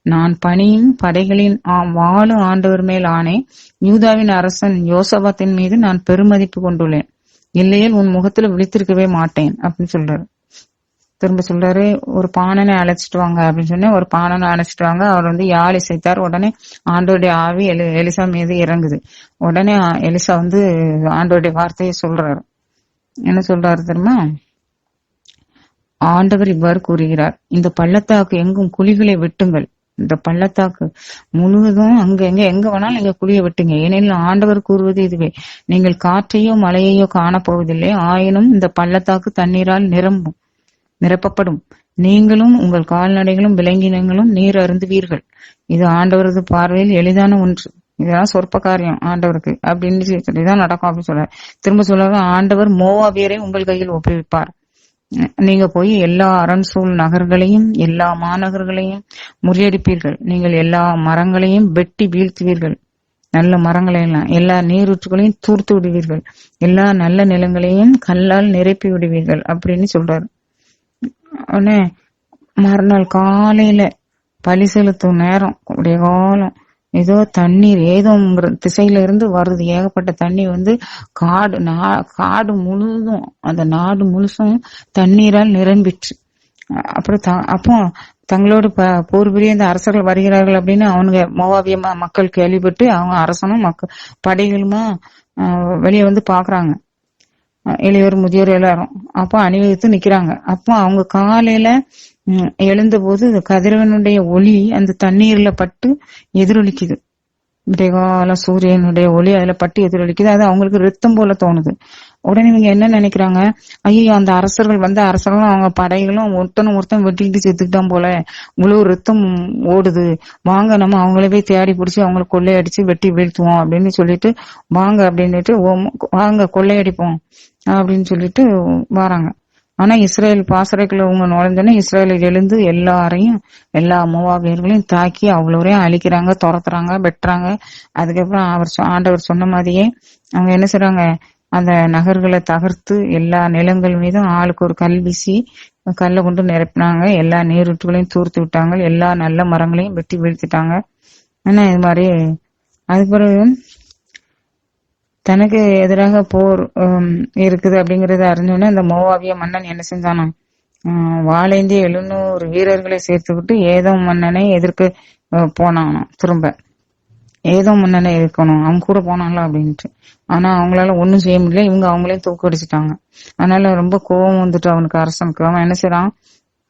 நான் பணியும் படைகளின் வாழும் ஆண்டவர் மேல் ஆனே, யூதாவின் அரசன் யோசபாத்தின் மீது நான் பெருமதிப்பு கொண்டுள்ளேன், இல்லையே உன் முகத்துல விழித்திருக்கவே மாட்டேன் அப்படின்னு சொல்றாரு. திரும்ப சொல்றாரு, ஒரு பாணனை அழைச்சிட்டு வாங்க அப்படின்னு சொன்னேன். ஒரு பாணனை அழைச்சிட்டு வாங்க. அவர் வந்து யாழ் இசைத்தார். உடனே ஆண்டோடைய ஆவி எலிசா மீது இறங்குது. உடனே எலிசா வந்து ஆண்டோடைய வார்த்தையை சொல்றாரு. என்ன சொல்றாரு தெரியுமா? ஆண்டவர் இவ்வாறு கூறுகிறார், இந்த பள்ளத்தாக்கு எங்கும் குழிகளை வெட்டுங்கள். இந்த பள்ளத்தாக்கு முழுவதும் அங்க எங்க வேணாலும் நீங்க குழிய வெட்டுங்க. ஏனெனில் ஆண்டவர் கூறுவது இதுவே, நீங்கள் காற்றையோ மழையையோ காணப்போவதில்லை. ஆயினும் இந்த பள்ளத்தாக்கு தண்ணீரால் நிரப்பப்படும். நீங்களும் உங்கள் கால்நடைகளும் விலங்கினங்களும் நீர் அருந்துவீர்கள். இது ஆண்டவரது பார்வையில் எளிதான ஒன்று. இதெல்லாம் சொற்ப காரியம் ஆண்டவருக்கு அப்படின்னு சொல்லிதான் நடக்கும் அப்படின்னு சொல்றாரு. திரும்ப சொல்றாரு, ஆண்டவர் மோவாபியரை உங்கள் கையில் ஒப்புவிப்பார். நீங்க போய் எல்லா அரண்சூழ் நகர்களையும் எல்லா மாநகர்களையும் முறியடிப்பீர்கள். நீங்கள் எல்லா மரங்களையும் வெட்டி வீழ்த்துவீர்கள். நல்ல மரங்களை எல்லாம், எல்லா நீரூற்றுகளையும் தூர்த்து விடுவீர்கள். எல்லா நல்ல நிலங்களையும் கல்லால் நிரப்பி விடுவீர்கள் அப்படின்னு சொல்றாரு. உடனே மறுநாள் காலையில பலி செலுத்தும் நேரம், அப்படியே காலம் ஏதோ தண்ணீர் ஏதோ திசையில இருந்து வருது. ஏகப்பட்ட தண்ணி வந்து காடு முழுதும், அந்த நாடு முழுசும் தண்ணீரால் நிரம்பிற்று. அப்புறம் அப்போ தங்களோடு போர் புரிய இந்த அரசர்கள் வருகிறார்கள் அப்படின்னு அவனுங்க மோவாபிய மக்கள் கேள்விப்பட்டு அவங்க அரசனும் படைகளுமா வெளியே வந்து பாக்குறாங்க. இளையோர் முதியோர் எல்லாரும் அப்போ அணிவகுத்து நிக்கிறாங்க. அப்போ அவங்க காலையில எழுந்த போது கதிரவனுடைய ஒளி அந்த தண்ணீர்ல பட்டு எதிரொலிக்குது. விடைகால சூரியனுடைய ஒளி அதுல பட்டு எதிரொலிக்குது. அது அவங்களுக்கு ரத்தம் போல தோணுது. உடனே இவங்க என்ன நினைக்கிறாங்க, ஐயோ அந்த அரசர்கள் வந்த அரசர்களும் அவங்க படைகளும் ஒருத்தன் வெட்டிக்கிட்டு செத்துக்கிட்டான் போல, இவ்வளவு ரத்தம் ஓடுது, வாங்க நம்ம அவங்களவே தேடி பிடிச்சி அவங்களை கொள்ளையடிச்சு வெட்டி வீழ்த்துவோம் அப்படின்னு சொல்லிட்டு வாங்க அப்படின்னுட்டு வாங்க கொள்ளையடிப்போம் அப்படின்னு சொல்லிட்டு வராங்க. ஆனா இஸ்ரேல் பாசறைக்குள்ள அவங்க நுழைஞ்சோன்னா இஸ்ரேல எழுந்து எல்லா மோவாபியர்களையும் தாக்கி அவ்வளோரையும் அழிக்கிறாங்க, துரத்துறாங்க, வெட்டுறாங்க. அதுக்கப்புறம் ஆண்டவர் சொன்ன மாதிரியே அவங்க என்ன செய்றாங்க, அந்த நகர்களை தகர்த்து எல்லா நிலங்கள் மீதும் ஆளுக்கு ஒரு கல் வீசி கல்லை கொண்டு நிரப்பினாங்க. எல்லா நீரூற்றுகளையும் தூர்த்து விட்டாங்க. எல்லா நல்ல மரங்களையும் வெட்டி வீழ்த்திட்டாங்க. ஆனா இது மாதிரி அதுக்கு பிறகு தனக்கு எதிராக போர் இருக்குது அப்படிங்கறத அறிஞ்சோடனே அந்த மோவாபிய மன்னன் என்ன செஞ்சானா, வாளேந்தி 700 வீரர்களை சேர்த்துக்கிட்டு ஏதோ மன்னனை எதிர்க்க போனானாம். திரும்ப ஏதோ மன்னனை எதிர்க்கணும், அவங்க கூட போனாங்களா அப்படின்ட்டு. ஆனா அவங்களால ஒண்ணும் செய்ய முடியல. இவங்க அவங்களையும் தூக்கடிச்சிட்டாங்க. அதனால ரொம்ப கோபம் வந்துட்டு அவனுக்கு, அரசனுக்கு. அவன் என்ன செய்யறான்,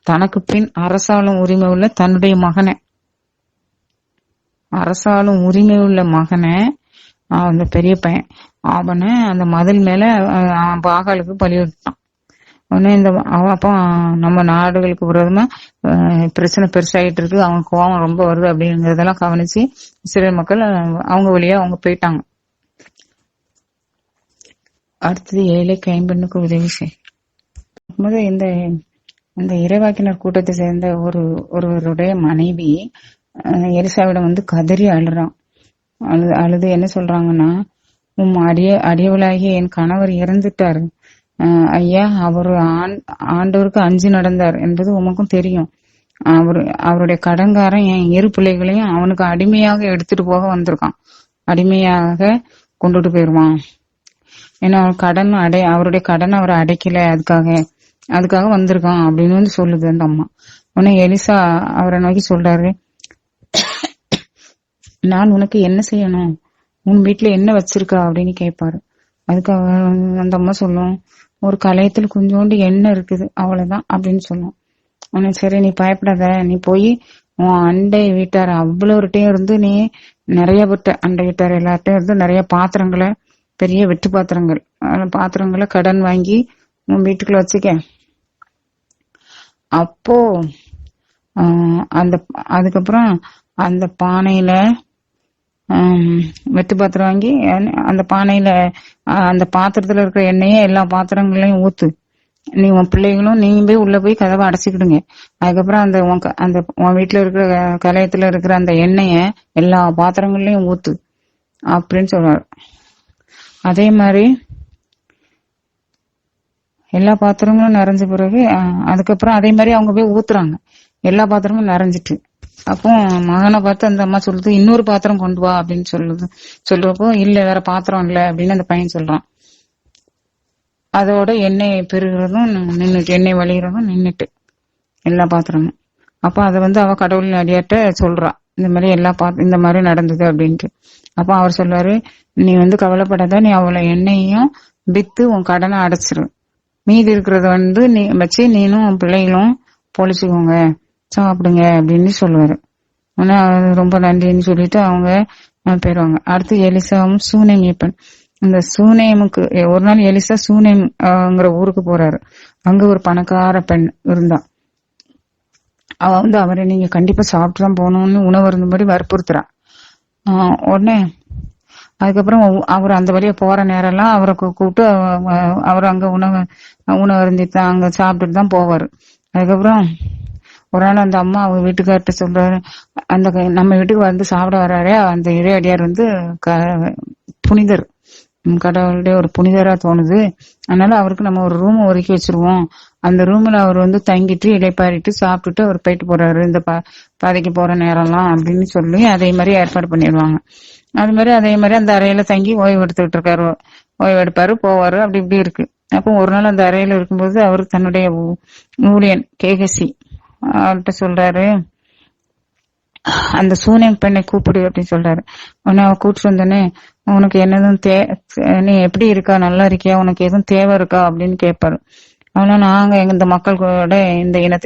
தனக்கு பின் அரசாளும் உரிமை உள்ள தன்னுடைய மகனை, அரசாளும் உரிமை உள்ள மகனை, அந்த பெரிய பையன் அவனை அந்த மதில் மேல பாகாலுக்கு பலி விட்டான். உடனே அப்போ நம்ம நாடுகளுக்கு விரோதமா பிரச்சனை பெருசாயிட்டு இருக்கு, அவங்க கோபம் ரொம்ப வருது அப்படிங்கறதெல்லாம் கவனிச்சு இஸ்ரேல் மக்கள் அவங்க வழியா அவங்க போயிட்டாங்க. அடுத்தது ஏழை கைம்பெண்ணுக்கு உதவி செய். இந்த இறைவாக்கினர் கூட்டத்தை சேர்ந்த ஒருவருடைய மனைவி எலிசாவிடம் வந்து கதறி அழுறான். அழுது என்ன சொல்றாங்கன்னா, அடியவளாகிய என் கணவர் இறந்துட்டாரு ஐயா, அவரு ஆண்டவருக்கு அஞ்சு நடந்தார் என்பது உமக்கும் தெரியும். அவருடைய கடன்காரன் என் 2 பிள்ளைகளையும் அவனுக்கு அடிமையாக எடுத்துட்டு போக வந்திருக்கான். அடிமையாக கொண்டுட்டு போயிருவான். ஏன்னா அவருடைய கடன் அவரை அடைக்கல, அதுக்காக வந்திருக்கான் அப்படின்னு வந்து சொல்லுது அந்த அம்மா. உடனே எலிசா அவரை நோக்கி சொல்றாரு, நான் உனக்கு என்ன செய்யணும், உன் வீட்டுல என்ன வச்சிருக்கா அப்படின்னு கேட்பாரு. அதுக்காக அந்த அம்மா சொல்லும், ஒரு கலையத்துல கொஞ்சோண்டு எண்ணெய் இருக்குது அவ்வளவுதான் அப்படின்னு சொல்லும். உனக்கு சரி நீ பயப்படாத, நீ போய் உன் அண்டை வீட்டார் அவ்வளோட்டையும் இருந்து நீ நிறைய அண்டை வீட்டார் எல்லார்ட்டையும் இருந்து நிறைய பாத்திரங்களை, பெரிய வெட்டு பாத்திரங்களை கடன் வாங்கி உன் வீட்டுக்குள்ள வச்சுக்க. அப்போ அதுக்கப்புறம் அந்த பானையில வெட்டு பாத்திரம் வாங்கி அந்த பானையில அந்த பாத்திரத்துல இருக்கிற எண்ணெயே எல்லா பாத்திரங்களையும் ஊத்து. நீ உன் பிள்ளைகளும் நீங்க போய் உள்ள போய் கதவை அடைச்சிக்கிடுங்க. அதுக்கப்புறம் உன் வீட்டுல இருக்கிற கலையத்துல இருக்கிற அந்த எண்ணெய எல்லா பாத்திரங்கள்லயும் ஊத்து அப்படின்னு சொல்றாரு. அதே மாதிரி எல்லா பாத்திரங்களும் நிறைஞ்ச பிறகு அதுக்கப்புறம் அதே மாதிரி அவங்க போய் ஊத்துறாங்க. எல்லா பாத்திரமும் நிறைஞ்சிட்டு அப்போ மகனை பார்த்து அந்த அம்மா சொல்லுது, இன்னொரு பாத்திரம் கொண்டு வா அப்படின்னு சொல்றப்போ இல்ல வேற பாத்திரம் இல்ல அப்படின்னு அந்த பையன் சொல்றான். அதோட எண்ணெய் பெருகிறதும் நின்னுட்டு, எண்ணெய் வழிகிறதும் நின்னுட்டு எல்லா பாத்திரமும். அப்ப அத அவ கடவுளின் அடியாட்ட சொல்றா, இந்த மாதிரி இந்த மாதிரி நடந்தது அப்படின்ட்டு. அப்ப அவர் சொல்றாரு, நீ கவலைப்படாத, நீ அவளை எண்ணெயையும் வித்து உன் கடனை அடைச்சிரு, மீதி இருக்கிறத நீ வச்சு நீனும் உன் பிள்ளைகளும் பொழிச்சுக்கோங்க, சாப்பிடுங்க அப்படின்னு சொல்லுவாரு. ஆனா ரொம்ப நன்றின்னு சொல்லிட்டு அவங்க போயிடுவாங்க. அடுத்து எலிசாவும் சூனேம் மீட்பன். இந்த சூனேமுக்கு ஒரு நாள் எலிசா சூனேம்ங்கிற ஊருக்கு போறாரு. அங்க ஒரு பணக்கார பெண் இருந்தா. அவ அவரை நீங்க கண்டிப்பா சாப்பிட்டுதான் போகணும்னு உணவு இருந்தபடி வற்புறுத்துறா. உடனே அதுக்கப்புறம் அவர் அந்த வழியா போற நேரம் எல்லாம் அவரை கூப்பிட்டு அவர் அங்க உணவு இருந்துட்டு அங்க சாப்பிட்டுட்டு தான் போவாரு. அதுக்கப்புறம் ஒரு நாள் அந்த அம்மா அவங்க வீட்டுக்கார்ட்ட சொல்றாரு, அந்த நம்ம வீட்டுக்கு சாப்பிட வர்றாரே அந்த இறையடியார் புனிதர், கடவுளுடைய ஒரு புனிதரா தோணுது, அதனால அவருக்கு நம்ம ஒரு ரூம் ஒதுக்கி வச்சிருவோம், அந்த ரூம்ல அவர் தங்கிட்டு இலைப்பாரிட்டு சாப்பிட்டுட்டு அவர் போயிட்டு போறாரு இந்த பாதைக்கு போற நேரம்லாம் அப்படின்னு சொல்லி அதே மாதிரி ஏற்பாடு பண்ணிடுவாங்க. அதே மாதிரி அந்த அறையில தங்கி ஓய்வு எடுத்துக்கிட்டு இருக்காரு, ஓய்வு எடுப்பாரு போவாரு, அப்படி இப்படி இருக்கு. அப்போ ஒரு நாள் அந்த அறையில இருக்கும்போது அவர் தன்னுடைய ஊழியன் கேகசி அவர்கிட்ட சொல்றாரு, அந்த சூனியம் பெண்ணை கூப்பிடு அப்படின்னு சொல்றாரு. உடனே அவ கூப்பிட்டு வந்தோடனே, உனக்கு என்னதும் நீ எப்படி இருக்கா, நல்லா இருக்கியா, உனக்கு எதுவும் தேவை இருக்கா அப்படின்னு கேட்பாரு. ஆனா நாங்க இந்த மக்கள் கூட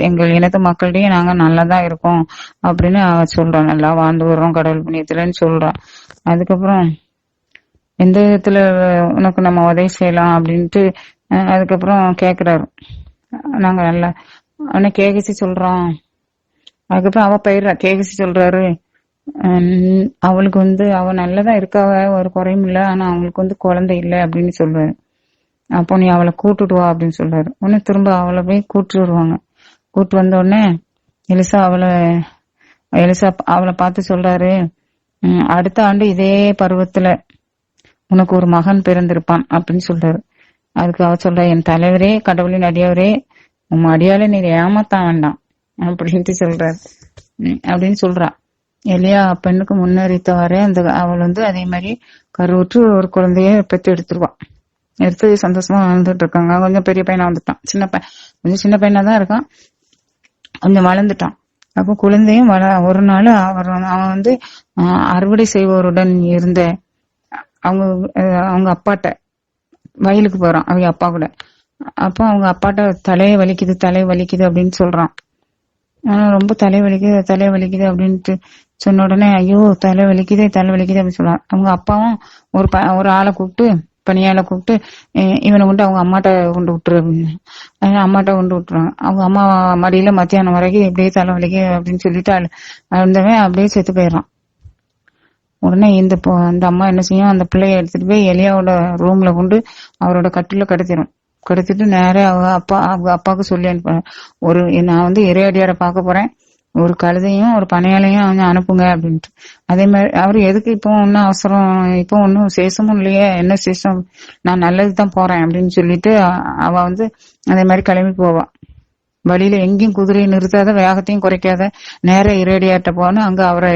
எங்கள் இனத்து மக்களிடையே நாங்க நல்லாதான் இருக்கோம் அப்படின்னு அவ சொல்றான், நல்லா வாழ்ந்து வர்றோம் கடவுள் புண்ணியத்துலன்னு சொல்றான். அதுக்கப்புறம் எந்த விதத்துல உனக்கு நம்ம உதவி செய்யலாம் அப்படின்ட்டு அதுக்கப்புறம் கேக்குறாரு. நாங்க நல்லா ஆனா கேகசி சொல்றோம். அதுக்கப்புறம் அவ போயிடுறா. கேகசி சொல்றாரு, அவளுக்கு அவ நல்லதான் இருக்காவ, ஒரு குறையும் இல்ல, ஆனா அவங்களுக்கு குழந்தை இல்லை அப்படின்னு சொல்றாரு. அப்போ நீ அவளை கூட்டுட்டு வா அப்படின்னு சொல்றாரு. உடனே திரும்ப அவளை போய் கூட்டு வருவாங்க. கூட்டு வந்த உடனே எலிசா அவளை பார்த்து சொல்றாரு, அடுத்த ஆண்டு இதே பருவத்துல உனக்கு ஒரு மகன் பிறந்திருப்பான் அப்படின்னு சொல்றாரு. அதுக்கு அவ சொல்ற, என் தலைவரே, கடவுளின் அடியவரே, உன் அடியால நீ ஏமாத்தான் வேண்டாம் அப்படின்ட்டு சொல்றாரு அப்படின்னு சொல்றா. எலியா பெண்ணுக்கு முன்னறித்தவாறே அவள் அதே மாதிரி கருவுற்று ஒரு குழந்தைய பெற்று எடுத்துருவான். எடுத்து சந்தோஷமா வாழ்ந்துட்டு இருக்காங்க. கொஞ்சம் பெரிய பையனா வந்துட்டான், கொஞ்சம் சின்ன பையனா தான் இருக்கான், கொஞ்சம் வளர்ந்துட்டான். அப்போ குழந்தையும் ஒரு நாள் அவன் அறுவடை செய்வோருடன் இருந்த அவங்க அப்பாட்ட வயலுக்கு போறான், அவங்க அப்பா கூட. அப்போ அவங்க அப்பாட்ட தலையை வலிக்குது அப்படின்னு சொல்றான். ரொம்ப தலை வலிக்குது அப்படின்ட்டு சொன்ன உடனே, ஐயோ தலை வலிக்குது அப்படின்னு சொல்றான். அவங்க அப்பாவும் ஒரு ஆளை கூப்பிட்டு, பணியாளை கூப்பிட்டு, இவனை அவங்க அம்மாட்ட கொண்டு விட்டுரு அப்படின்னு அம்மாட்ட கொண்டு விட்டுருவாங்க. அவங்க அம்மா மடியில மத்தியானம் வரைக்கும் எப்படியே தலை வலிக்கு அப்படின்னு சொல்லிட்டு அழுந்தவன் அப்படியே செத்து போயிடறான். உடனே அந்த அம்மா என்ன செய்யும், அந்த பிள்ளைய எடுத்துட்டு போய் எலியாவோட ரூம்ல கொண்டு அவரோட கட்டில கடத்திட்டு நேரம் அவங்க அப்பாவுக்கு சொல்லி அனுப்புறேன், நான் இறையடியாரை பார்க்க போறேன், ஒரு கழுதையும் ஒரு பனையாளையும் அனுப்புங்க அப்படின்ட்டு. அதே மாதிரி அவரு எதுக்கு இப்போ ஒன்னும் அவசரம், இப்போ ஒன்னும் சேஷமும் இல்லையே, என்ன சேஷம், நான் நல்லதுதான் போறேன் அப்படின்னு சொல்லிட்டு அவ அதே மாதிரி கிளம்பி போவா. வழியில எங்கேயும் குதிரையை நிறுத்தாத, வேகத்தையும் குறைக்காத, நேர இறையடியார்ட்ட போன. அங்க அவரை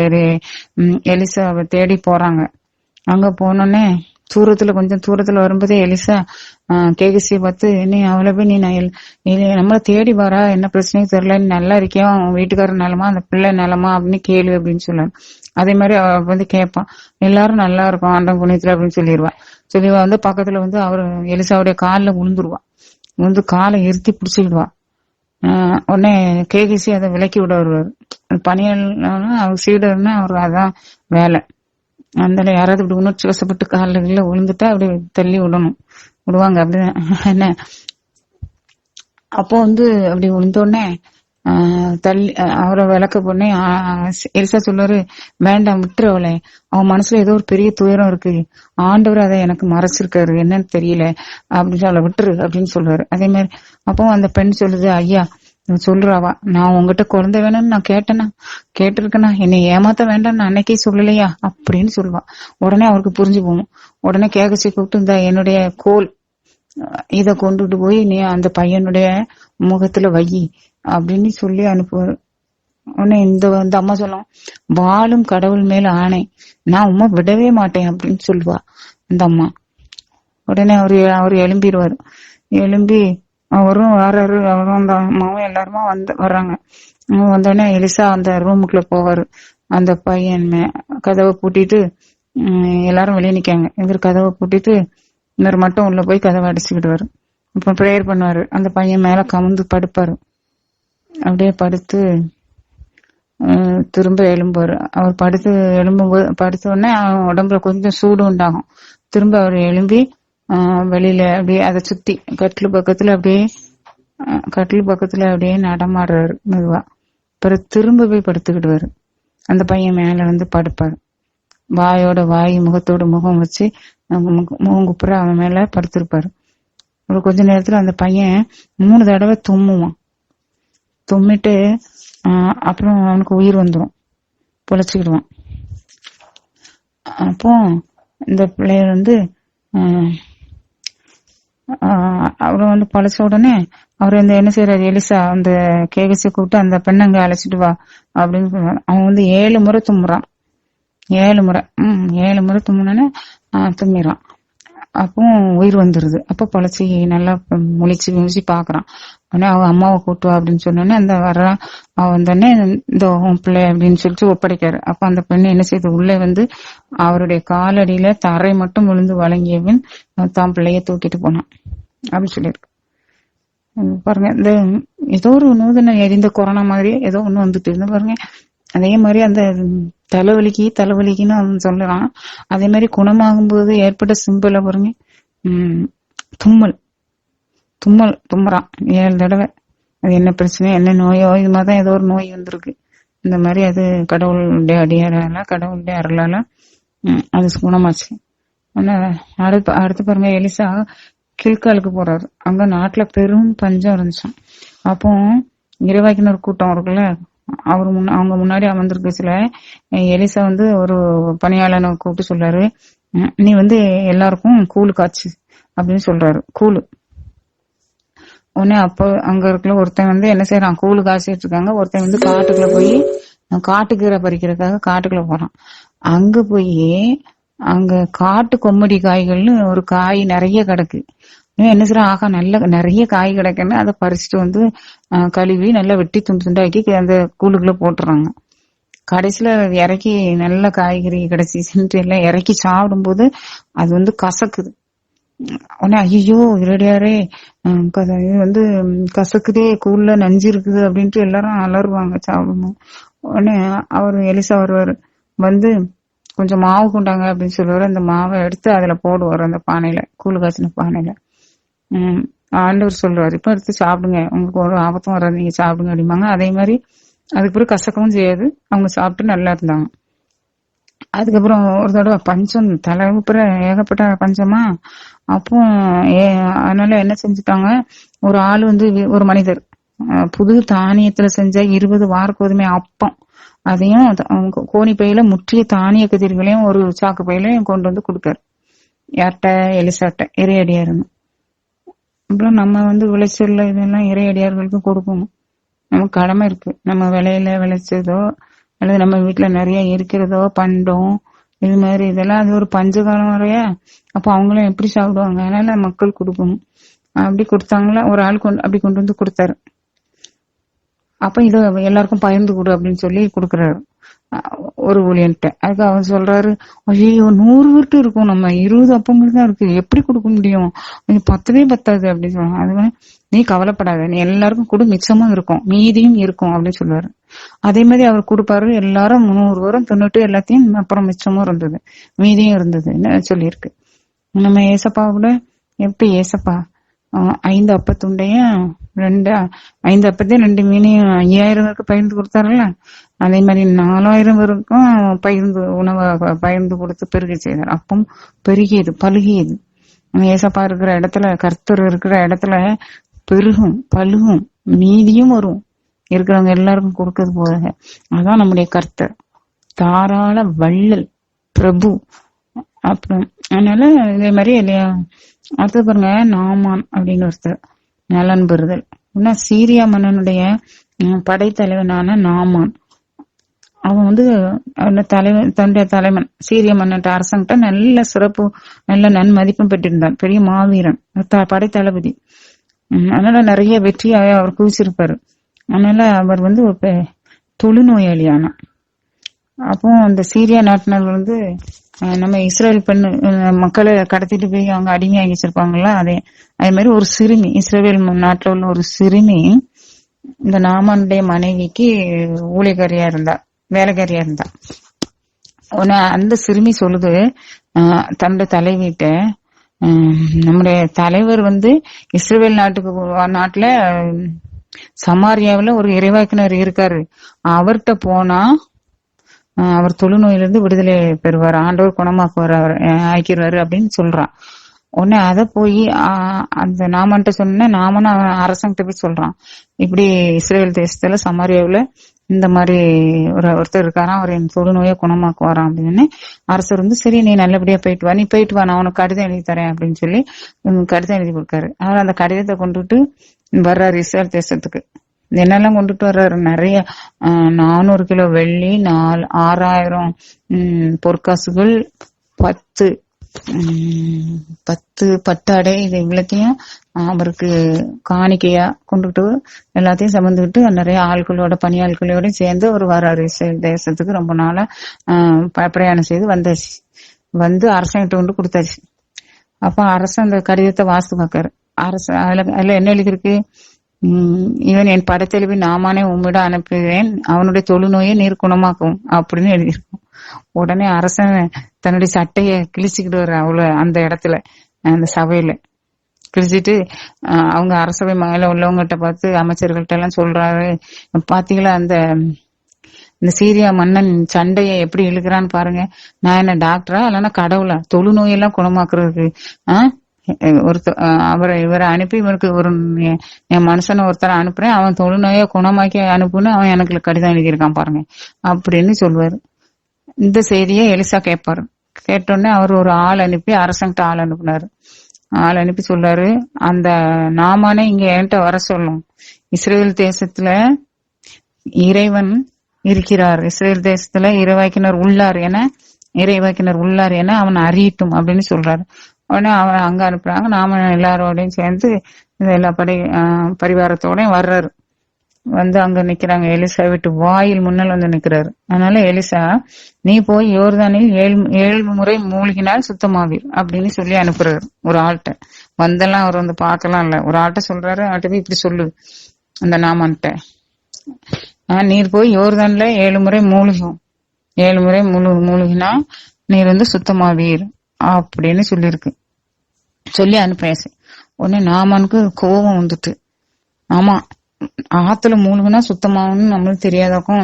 எலிசா தேடி போறாங்க. அங்க போனோடனே கொஞ்சம் தூரத்துல வரும்போதே எலிசா கேகசிய பார்த்து, நீ அவளை போய் நீ நம்மள தேடி வரா, என்ன பிரச்சனையும் தெரியல, நீ நல்லா இருக்கியா, உன் வீட்டுக்காரர் நலமா, அந்த பிள்ளை நலமா அப்படின்னு கேளு அப்படின்னு சொல்லுவாங்க. அதே மாதிரி அவ கேட்பான், எல்லாரும் நல்லா இருக்கும் ஆண்டம் புண்ணியத்துல அப்படின்னு சொல்லிடுவா. பக்கத்துல அவரு எலிசாவுடைய காலில் விழுந்து காலை இருத்தி பிடிச்சிடுவா. உடனே கேகசி அதை விலக்கி விட வருவார். பணியாள அவர் சீடர்னா அவருக்கு அதான் வேலை. அந்த யாராவது இப்படி உணர்ச்சி வசப்பட்டு காலில் விழுந்துட்டா அப்படி தள்ளி விடுவாங்க அப்படிதான் என்ன. அப்போ அப்படி விழுந்தோடனே தள்ளி அவரை விளக்க பொண்ணே எலிசா சொல்லுவாரு, வேண்டாம் விட்டுரு அவளை, அவன் மனசுல ஏதோ ஒரு பெரிய துயரம் இருக்கு, ஆண்டவர் அதை எனக்கு மறைச்சிருக்காரு, என்னன்னு தெரியல அப்படின்னு அவளை விட்டுரு அப்படின்னு சொல்லுவாரு. அதே மாதிரி அப்போ அந்த பெண் சொல்லுது, ஐயா சொல்றாவா, நான் உங்ககிட்ட குழந்தை வேணும்னு நான் கேட்டிருக்கேனா, என்னை ஏமாத்த வேண்டாம் நான் அன்னைக்கே சொல்லலையா அப்படின்னு சொல்லுவா. உடனே அவருக்கு புரிஞ்சு போகும். உடனே கேகசி கூப்பிட்டு, இந்த என்னுடைய கோல் இத கொண்டுட்டு போய் நீ அந்த பையனுடைய முகத்துல வை அப்படின்னு சொல்லி அனுப்புவாரு. உடனே இந்த அம்மா சொல்லும், வாழும் கடவுள் மேல ஆணை, நான் உம்மை விடவே மாட்டேன் அப்படின்னு சொல்லுவா இந்த அம்மா. உடனே அவரு எழும்பிடுவாரு. எழும்பி அவரும் வர்றாரு, அவரும் அந்த அம்மாவும் எல்லாருமா வர்றாங்க. வந்தோடனே எலிசா அந்த ரூமுக்குள்ள போவாரு. அந்த பையன் கதவை பூட்டிட்டு எல்லாரும் வெளியே நிக்காங்க. இவர் கதவை பூட்டிட்டு இவர் மட்டும் உள்ள போய் கதவை அடிச்சுக்கிடுவாரு. இப்ப ப்ரேயர் பண்ணுவாரு. அந்த பையன் மேல கமுந்து படுப்பாரு. அப்படியே படுத்து திரும்ப எழும்புவாரு. அவர் படுத்த உடனே அவன் உடம்புல கொஞ்சம் சூடு உண்டாகும். திரும்ப அவர் எழும்பி வெளியில அப்படியே அதை சுத்தி கட்டில் பக்கத்துல அப்படியே நடமாடுறாரு மெதுவா. பிறகு திரும்ப போய் படுத்துக்கிடுவாரு. அந்த பையன் மேல வந்து படுப்பாரு. வாயோட வாய் முகத்தோட முகம் வச்சு முகம் குப்புற அவன் மேல படுத்திருப்பாரு. ஒரு கொஞ்ச நேரத்துல அந்த பையன் 3 தடவை தும்முவான். தும்மிட்டு அப்புறம் அவனுக்கு உயிர் வந்துடும், பொழைச்சுக்கிடுவான். அப்போ இந்த பிள்ளைய வந்து அவரை வந்து பொழைச்ச உடனே அவர் வந்து என்ன செய்யறாரு, எலிசா அந்த கேகசி கூப்பிட்டு அந்த பெண்ணங்க அழைச்சிட்டு வா அப்படின்னு சொல்றாரு. அவன் வந்து 7 முறை தும்முறான். 7 முறை 7 முறை தும்முனே தும்மிறான். அப்போ உயிர் வந்துருது. அப்ப பொழைச்சி நல்லா முழிச்சு பாக்குறான். உடனே அவன் அம்மாவை கூட்டுவா அப்படின்னு சொன்னோடனே அந்த வர்றான். அவன் வந்தோடனே இந்த பிள்ளை அப்படின்னு சொல்லிட்டு ஒப்படைக்காரு. அப்ப அந்த பெண்ணு என்ன செய்யுது, உள்ளே வந்து அவருடைய காலடியில தரை மட்டும் விழுந்து வழங்கியவன் தான் பிள்ளைய தூக்கிட்டு போனான் அப்படின்னு சொல்லியிருக்கு. பாருங்க, இந்த ஏதோ ஒரு நூதன எரிந்த கொரோனா மாதிரி ஏதோ ஒண்ணு வந்துட்டு இருந்தா பாருங்க. அதே மாதிரி அந்த தலைவலிக்குன்னு சொல்லலாம். அதே மாதிரி குணமாகும் போது ஏற்பட்ட சிம்பிள பாருங்க, தும்முறான் 7 தடவை. அது என்ன பிரச்சனை, என்ன நோயோ, இது மாதிரிதான் ஏதோ ஒரு நோய் வந்திருக்கு. இந்த மாதிரி அது கடவுளுடைய அடியாரால, கடவுளுடைய அருளால அது குணமாச்சு. அடுத்து பாருங்க, எலிசா கில்காலுக்கு போறாரு. அங்க நாட்டுல பெரும் பஞ்சம் இருந்துச்சான். அப்போ இறைவாக்கின ஒரு கூட்டம் இருக்குல்ல, அவங்க முன்னாடி அமர்ந்திருக்கச்சுல எலிசா வந்து ஒரு பணியாளனை கூப்பிட்டு சொல்றாரு, நீ வந்து எல்லாருக்கும் கூழு காய்ச்சு அப்படின்னு சொல்றாரு. கூழு உடனே அப்போ அங்க இருக்கிற ஒருத்தன் வந்து என்ன செய்யறான், கூழு காய்ச்சிட்டு இருக்காங்க. ஒருத்தன் வந்து காட்டுக்குள்ள போய் காட்டுக்கீரை பறிக்கிறதுக்காக காட்டுக்குள்ள போறான். அங்க போய் அங்க காட்டு கொம்மடி காய்கள்னு ஒரு காய் நிறைய கிடக்கு. என்ன செய்யறான், ஆகா நல்ல நிறைய காய் கிடைக்குன்னு அதை பறிச்சுட்டு வந்து கழுவி நல்லா வெட்டி துண்டு துண்டாக்கி அந்த கூழுக்குள்ள போட்டுறாங்க. கடைசியில இறக்கி நல்ல காய்கறி கிடைச்சிச்சுன்ட்டு எல்லாம் இறக்கி சாப்பிடும் போது அது வந்து கசக்குது. உடனே ஐயோ இரடியாரே வந்து கசக்குதே, கூழ்ல நஞ்சு இருக்குது அப்படின்ட்டு எல்லாரும் அலறுவாங்க சாப்பிடணும். உடனே அவர் எலிசா வருவாரு, வந்து கொஞ்சம் மாவு கொண்டாங்க அப்படின்னு சொல்லுவாரு. அந்த மாவை எடுத்து அதுல போடுவாரு, அந்த பானையில, கூழ் காய்ச்சின பானையில. ஆண்டவர் சொல்லுவாரு, இப்ப எடுத்து சாப்பிடுங்க, உங்களுக்கு ஒரு ஆபத்தும் வராது, நீங்க சாப்பிடுங்க அப்படிம்பாங்க. அதே மாதிரி அதுக்கு பிறகு கசக்கவும் செய்யாது. அவங்க சாப்பிட்டு நல்லா இருந்தாங்க. அதுக்கப்புறம் ஒரு தடவை பஞ்சம் தலைப்புற ஏகப்பட்ட பஞ்சமா. அப்போ அதனால என்ன செஞ்சுட்டாங்க, ஒரு ஆள் வந்து ஒரு மனிதர் புது தானியத்துல செஞ்ச 20 வார கோதுமை அப்பம், அதையும் கோணி பையில முற்றிய தானிய கதிர்களையும் ஒரு சாக்கு பையிலையும் கொண்டு வந்து கொடுத்தாரு. யார்கிட்ட, எலிசாட்ட, இறையடியாருன்னு. அப்புறம் நம்ம வந்து விளைச்சல்ல இதெல்லாம் இறையடியார்களுக்கு கொடுக்கணும், நமக்கு கடமை இருக்கு. நம்ம விளையில விளைச்சதோ அல்லது நம்ம வீட்டுல நிறைய இருக்கிறதோ பண்டம் இது மாதிரி இதெல்லாம் அது ஒரு பஞ்சகாலம் வரையா. அப்ப அவங்களும் எப்படி சாப்பிடுவாங்க, அதனால மக்கள் கொடுக்கணும். அப்படி கொடுத்தாங்களா, ஒரு ஆள் அப்படி கொண்டு வந்து கொடுத்தாரு. அப்ப இத எல்லாருக்கும் பகிர்ந்து கொடு அப்படின்னு சொல்லி கொடுக்குறாரு ஒரு ஊழியன்ட்ட. அதுக்கு அவன் சொல்றாரு, ஐயோ 100 வீட்டு இருக்கும், நம்ம 20 அப்பங்கள் தான் இருக்கு, எப்படி கொடுக்க முடியும், பத்தவே பத்தாது அப்படின்னு சொல்லுவாங்க. அது நீ கவலைப்படாத, நீ எல்லாருக்கும் கொடு, மிச்சமும் இருக்கும், மீதியும் இருக்கும் அப்படின்னு சொல்லுவாரு. அதே மாதிரி அவர் கொடுப்பாரு. எல்லாரும் 100 வரும் தின்னுட்டு எல்லாத்தையும் அப்புறம் மிச்சமும் இருந்தது, மீதியும் இருந்தது சொல்லியிருக்கு. நம்ம ஏசப்பா கூட எப்படி, ஏசப்பா 5 அப்பத்துண்டையும் 5 அப்பத்தையும் 2 மீனையும் 5000 பேருக்கு பகிர்ந்து கொடுத்தாருல்ல, அதே மாதிரி 4000 பேருக்கும் உணவை பகிர்ந்து கொடுத்து பெருகி செய்தார். அப்பம் பெருகியது, பழுகியது. ஏசப்பா இருக்கிற இடத்துல, கர்த்தர் இருக்கிற இடத்துல பெருகும், பழுகும், மீதியும் வரும், இருக்கிறவங்க எல்லாருக்கும் கொடுக்கறது போல. அதான் நம்முடைய கர்த்தர், தாராள வள்ளல் பிரபு. அப்புறம் அதனால இதே மாதிரி இல்லையா. அடுத்து பாருங்க, நாமான் அப்படின்னு ஒருத்தர் நலன் பெறுதல். சீரியா மன்னனுடைய படைத்தலைவனான நாமான், அவன் வந்து தன்னுடைய தலைவன் சீரிய மன்னன் அரசங்கிட்ட நல்ல சிறப்பு, நல்ல நன்மதிப்பும் பெற்றிருந்தான். பெரிய மாவீரன், படை தளபதி. அதனால நிறைய வெற்றியை அவர் குவிச்சிருப்பாரு. அதனால அவர் வந்து ஒரு தொழுநோயாளியான அப்போ அந்த சீரியா நாட்டினர் வந்து நம்ம இஸ்ரேல் பெண்ணு மக்களை கடத்திட்டு போய் அவங்க அடிமையாகி வச்சிருப்பாங்கல்ல, அதே மாதிரி ஒரு சிறுமி, இஸ்ரேல் நாட்டுல உள்ள ஒரு சிறுமி இந்த நாமானுடைய மனைவிக்கு ஊழியக்காரியா இருந்தா, வேலைக்காரியா இருந்தா. உடனே அந்த சிறுமி சொல்லுது தன்னுடைய தலைவிட்ட, நம்முடைய தலைவர் வந்து இஸ்ரேல் நாட்டுல சமாரியாவுல ஒரு இறைவாக்கினர் இருக்காரு, அவர்கிட்ட போனா அவர் தொழுநோயிலிருந்து விடுதலை பெறுவார், ஆண்டவர் குணமாக்குவார், அவர் ஆக்கிடுவாரு அப்படின்னு சொல்றான். உடனே அத போய் அந்த நாமன்ட்ட சொன்ன, நாமனும் அவன் அரசங்கிட்ட போய் சொல்றான், இப்படி இஸ்ரேல் தேசத்துல சமாரியாவுல இந்த மாதிரி ஒருத்தர் இருக்காராம், அவர் என் தொழுநோயை குணமாக்குவாராம் அப்படின்னு. அரசர் வந்து சரி நீ நல்லபடியா போயிட்டு வா, நீ போயிட்டு வா, நான் உனக்கு கடிதம் எழுதி தரேன் அப்படின்னு சொல்லி கடிதம் எழுதி கொடுக்காரு. அவர் அந்த கடிதத்தை கொண்டுட்டு வர்றாரு இஸ்ரேல் தேசத்துக்கு. என்னெல்லாம் கொண்டுட்டு வர்றாரு, நிறைய 400 கிலோ வெள்ளி, 6000 பொற்காசுகள், 10 பட்டாடை, இது இவ்வளத்தையும் அவருக்கு காணிக்கையா கொண்டுட்டு எல்லாத்தையும் சமந்துக்கிட்டு நிறைய ஆட்களோட பணியாட்களோட சேர்ந்து அவர் வர்றாரு இஸ்ரேல் தேசத்துக்கு. ரொம்ப நாளா பிரயாணம் செய்து வந்தாச்சு. வந்து அரசங்கிட்ட கொண்டு கொடுத்தாச்சு. அப்ப அரசன் அந்த கடிதத்தை வாசித்து பார்க்காரு. அரசு அதுல என்ன எழுதியிருக்கு, இவன் என் படத்தெளிவி நாமானே உம்மிடம் அனுப்புகிறேன், அவனுடைய தொழுநோயை நீர் குணமாக்கும் அப்படின்னு எழுதியிருக்கும். உடனே அரசன் தன்னுடைய சட்டைய கிழிச்சுக்கிட்டு வர்ற அவ்வளவு அந்த இடத்துல, அந்த சபையில கிழிச்சிட்டு அவங்க அரசவை மேல உள்ளவங்ககிட்ட பார்த்து, அமைச்சர்கள்ட்ட எல்லாம் சொல்றாரு, பாத்தீங்களா இந்த சீரியா மன்னன் சண்டைய எப்படி இழுக்கிறான்னு பாருங்க, நான் என்ன டாக்டரா இல்லைன்னா கடவுளா தொழுநோயெல்லாம் குணமாக்குறதுக்கு? இவரை அனுப்பி இவனுக்கு ஒரு என் மனுஷனை ஒருத்தரை அனுப்புறேன், அவன் தொழுநோயை குணமாக்கி அனுப்புன்னு அவன் எனக்கு கடிதம் எழுதியிருக்கான் பாருங்க அப்படின்னு சொல்லுவாரு. இந்த செய்தியை எலிசா கேட்பாரு. கேட்டோடனே அவர் ஒரு ஆள் அனுப்பி, அரசங்கிட்ட ஆள் அனுப்புனாரு. ஆள் அனுப்பி சொல்றாரு, அந்த நாமானே இங்க என்கிட்ட வர சொல்லும், இஸ்ரேல் தேசத்துல இறைவன் இருக்கிறார், இஸ்ரேல் தேசத்துல இறைவாக்கினர் உள்ளார் என அவன் அறியட்டும் அப்படின்னு சொல்றாரு. உடனே அவன் அங்க அனுப்புறாங்க. நாம எல்லாரோடையும் சேர்ந்து எல்லா பரிவாரத்தோடயும் வர்றாரு. வந்து அங்க நிக்கிறாங்க, எலிசா வீட்டு வாயில் முன்னால் வந்து நிக்கிறாரு. அதனால எலிசா, நீ போய் யோர்தானில் 7 முறை மூழ்கினால் சுத்தமாவீர் அப்படின்னு சொல்லி அனுப்புறாரு ஒரு ஆள்கிட்ட. வந்தெல்லாம் அவர் வந்து பார்க்கலாம் இல்ல, ஒரு ஆள்கிட்ட சொல்றாரு, ஆள்கிட்ட போய் இப்படி சொல்லு அந்த நாமன்ட்ட, நீர் போய் யோர்தான்ல 7 முறை மூழ்கும், 7 முறை மூழ்கினா நீர் வந்து சுத்தமாவீர் அப்படின்னு சொல்லியிருக்கு, சொல்லி அனுப்பேசி. உடனே நாமானுக்கு கோபம் வந்துட்டு, ஆமா ஆத்துல மூழ்குனா சுத்தமாகணும்னு நம்மளுக்கு தெரியாதாக்கும்,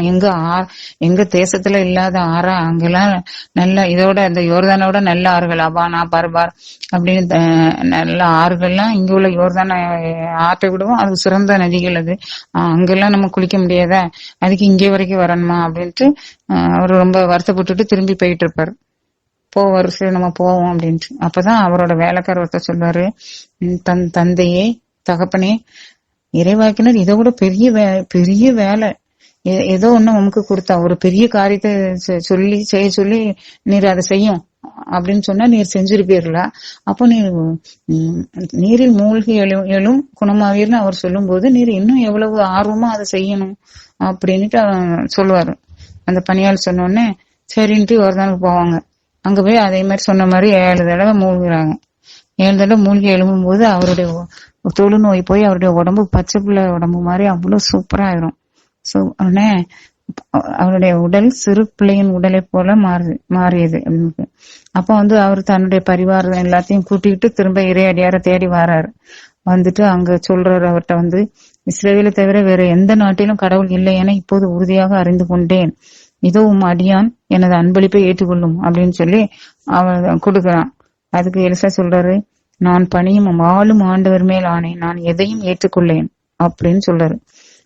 எங்க தேசத்துல இல்லாத ஆறா, அங்கெல்லாம் நல்ல இதோட இந்த யோர்தானோட நல்ல ஆறுகள், அபானா பர்பார் அப்படின்னு நல்ல ஆறுகள்லாம் இங்க உள்ள யோர்தான ஆற்றை விடவும் அது சிறந்த நதிகள், அது அங்கெல்லாம் நம்ம குளிக்க முடியாத, அதுக்கு இங்கே வரைக்கும் வரணுமா அப்படின்ட்டு அவர் ரொம்ப வருத்தப்பட்டுட்டு திரும்பி போயிட்டு இருப்பாரு. சரி நம்ம போவோம் அப்படின்ட்டு. அப்பதான் அவரோட வேலைக்கார ஒருத்தர் சொல்வாரு, தந்தையே தகப்பனே, இறைவாக்கினர் இதை விட பெரிய வேலை ஏதோ ஒண்ணு நமக்கு கொடுத்தா, ஒரு பெரிய காரியத்தை செய்ய சொல்லி நீர் அதை செய்யும் அப்படின்னு சொன்னா நீர் செஞ்சிருப்பீர்களா? அப்போ நீரில் மூழ்கி எழும் குணமாவீர்னு அவர் சொல்லும் போது நீர் இன்னும் எவ்வளவு ஆர்வமா அதை செய்யணும் அப்படின்னுட்டு சொல்லுவாரு. அந்த பணியாளர் சொன்னோடனே சரின்ட்டு ஒரு நாளுக்கு போவாங்க. அங்க போய் அதே மாதிரி சொன்ன மாதிரி 7 தடவை மூழ்கிறாங்க. 7 தடவை மூழ்கி எழும்பும் போது அவருடைய தொழுநோய் போய் அவருடைய உடம்பு பச்சை பிள்ளை உடம்பு மாதிரி அவ்வளவு சூப்பரா ஆயிரும். உடனே அவருடைய உடல் சிறு பிள்ளையின் உடலை போல மாறியது. அப்ப வந்து அவர் தன்னுடைய பரிவாரம் எல்லாத்தையும் கூட்டிக்கிட்டு திரும்ப இறையடியார தேடி வராரு. வந்துட்டு அங்க சொல்றாரு அவர்கிட்ட வந்து, இஸ்ரேலை தவிர வேற எந்த நாட்டிலும் கடவுள் இல்லை என இப்போது உறுதியாக அறிந்து கொண்டேன், இதோ அடியான் எனது அன்பளிப்பை ஏற்றுக்கொள்ளும் அப்படின்னு சொல்லி அவன் கொடுக்கறான். அதுக்கு எலிசா சொல்றாரு, நான் பணியும் வாழும் ஆண்டவர் மேல் ஆணை, நான் எதையும் ஏற்றுக்கொள்ளேன் அப்படின்னு சொல்றாரு.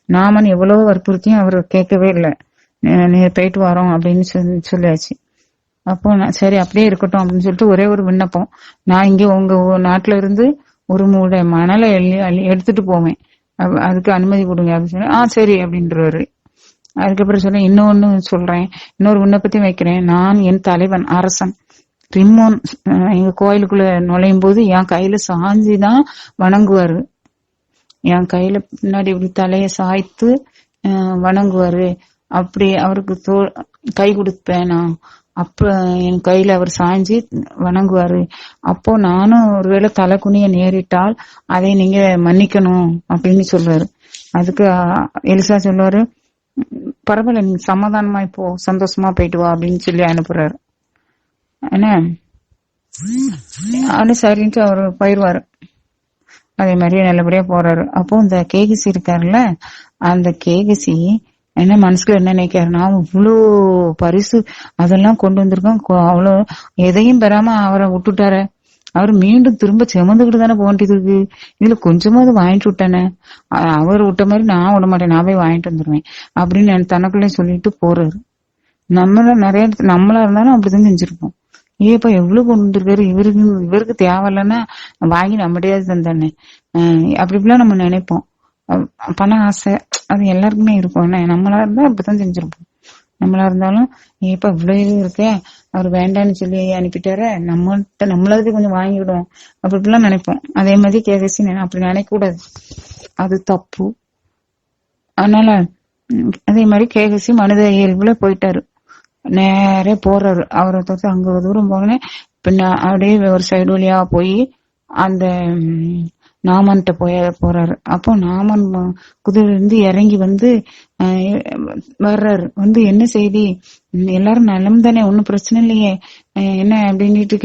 நாமன் எவ்வளவு வற்புறுத்தியும் அவர் கேட்கவே இல்லை. நீ போயிட்டு வரோம் அப்படின்னு சொல்லியாச்சு. அப்போ சரி அப்படியே இருக்கட்டும் அப்படின்னு சொல்லிட்டு ஒரே ஒரு விண்ணப்பம், நான் இங்க உங்க நாட்டுல இருந்து ஒரு மூடை மணலை எடுத்துட்டு போவேன், அதுக்கு அனுமதி கொடுங்க அப்படின்னு சொல்லி சரி அப்படின்றாரு. அதுக்கப்புறம் சொல்ல, இன்னொரு விண்ணப்பத்தையும் வைக்கிறேன், நான் என் தலைவன் அரசன் ரிம்மோன் எங்க கோயிலுக்குள்ள நுழையும் போது என் கையில சாஞ்சிதான் வணங்குவாரு. என் கையில பின்னாடி இப்படி தலைய சாய்த்து வணங்குவாரு. அப்படி அவருக்கு கை கொடுப்பேன் நான். அப்ப என் கையில அவர் சாய்ஞ்சி வணங்குவாரு. அப்போ நானும் ஒருவேளை தலை குனிய நேரிட்டால் அதை நீங்க மன்னிக்கணும் அப்படின்னு சொல்லுவாரு. அதுக்கு எலிசா சொல்லுவாரு, பரவாயில்ல, நீ சமாதானமா இப்போ சந்தோஷமா போயிட்டு வா அப்படின்னு சொல்லி அனுப்புறாரு. என்ன சரின்ட்டு அவரு போயிடுவாரு. அதே மாதிரி நல்லபடியா போறாரு. அப்போ இந்த கேகிசி இருக்காருல்ல, அந்த கேகிசி என்ன மனசுல என்ன நினைக்காருன்னா, இவ்வளோ பரிசு அதெல்லாம் கொண்டு வந்திருக்கோம், அவ்வளோ எதையும் பெறாம அவரை விட்டுட்டாரு. அவர் மீண்டும் திரும்ப சுமந்துகிட்டு தானே போண்டியது இருக்கு, இதுல கொஞ்சமாவது வாங்கிட்டு விட்டானே, அவர் விட்ட மாதிரி நான் விட மாட்டேன், நான் போய் வாங்கிட்டு வந்துருவேன் அப்படின்னு தனக்குள்ளே சொல்லிட்டு போறாரு. நம்மளா இருந்தாலும் அப்படிதான் செஞ்சிருப்போம். ஏப்பா எவ்வளவு கொண்டு வந்திருக்காரு, இவருக்கு தேவையில்லைன்னா வாங்கி நம்மடையாவது தந்தானே, அப்படி இப்படிலாம் நம்ம நினைப்போம். பண ஆசை அது எல்லாருக்குமே இருக்கும். நம்மளா இருந்தா அப்படித்தான் செஞ்சிருப்போம். நம்மளா இருந்தாலும் ஏப்பா இவ்வளவு இது இருக்கே, அவர் வேண்டான்னு சொல்லி அனுப்பிட்டார, நம்மளது கொஞ்சம் வாங்கிவிடுவோம் அப்படி இப்படிலாம் நினைப்போம். அதே மாதிரி கேகசி அப்படி நினைக்க கூடாது, அது தப்பு. அதனால அதே மாதிரி கேகசி மனித இயல்புல போயிட்டாரு, நேரே போறாரு. அவரை தொட்டு அங்க தூரம் போனே பின்ன அப்படியே ஒரு சைடு வழியா போய் அந்த நாமன்ட்ட போறாரு. அப்போ நாமன் குதிரையில இருந்து இறங்கி வந்து வர்றாரு. வந்து என்ன செய்தி, எல்லாரும் நலம் தானே, ஒன்னும் பிரச்சனை இல்லையே, என்ன அப்படின்ட்டு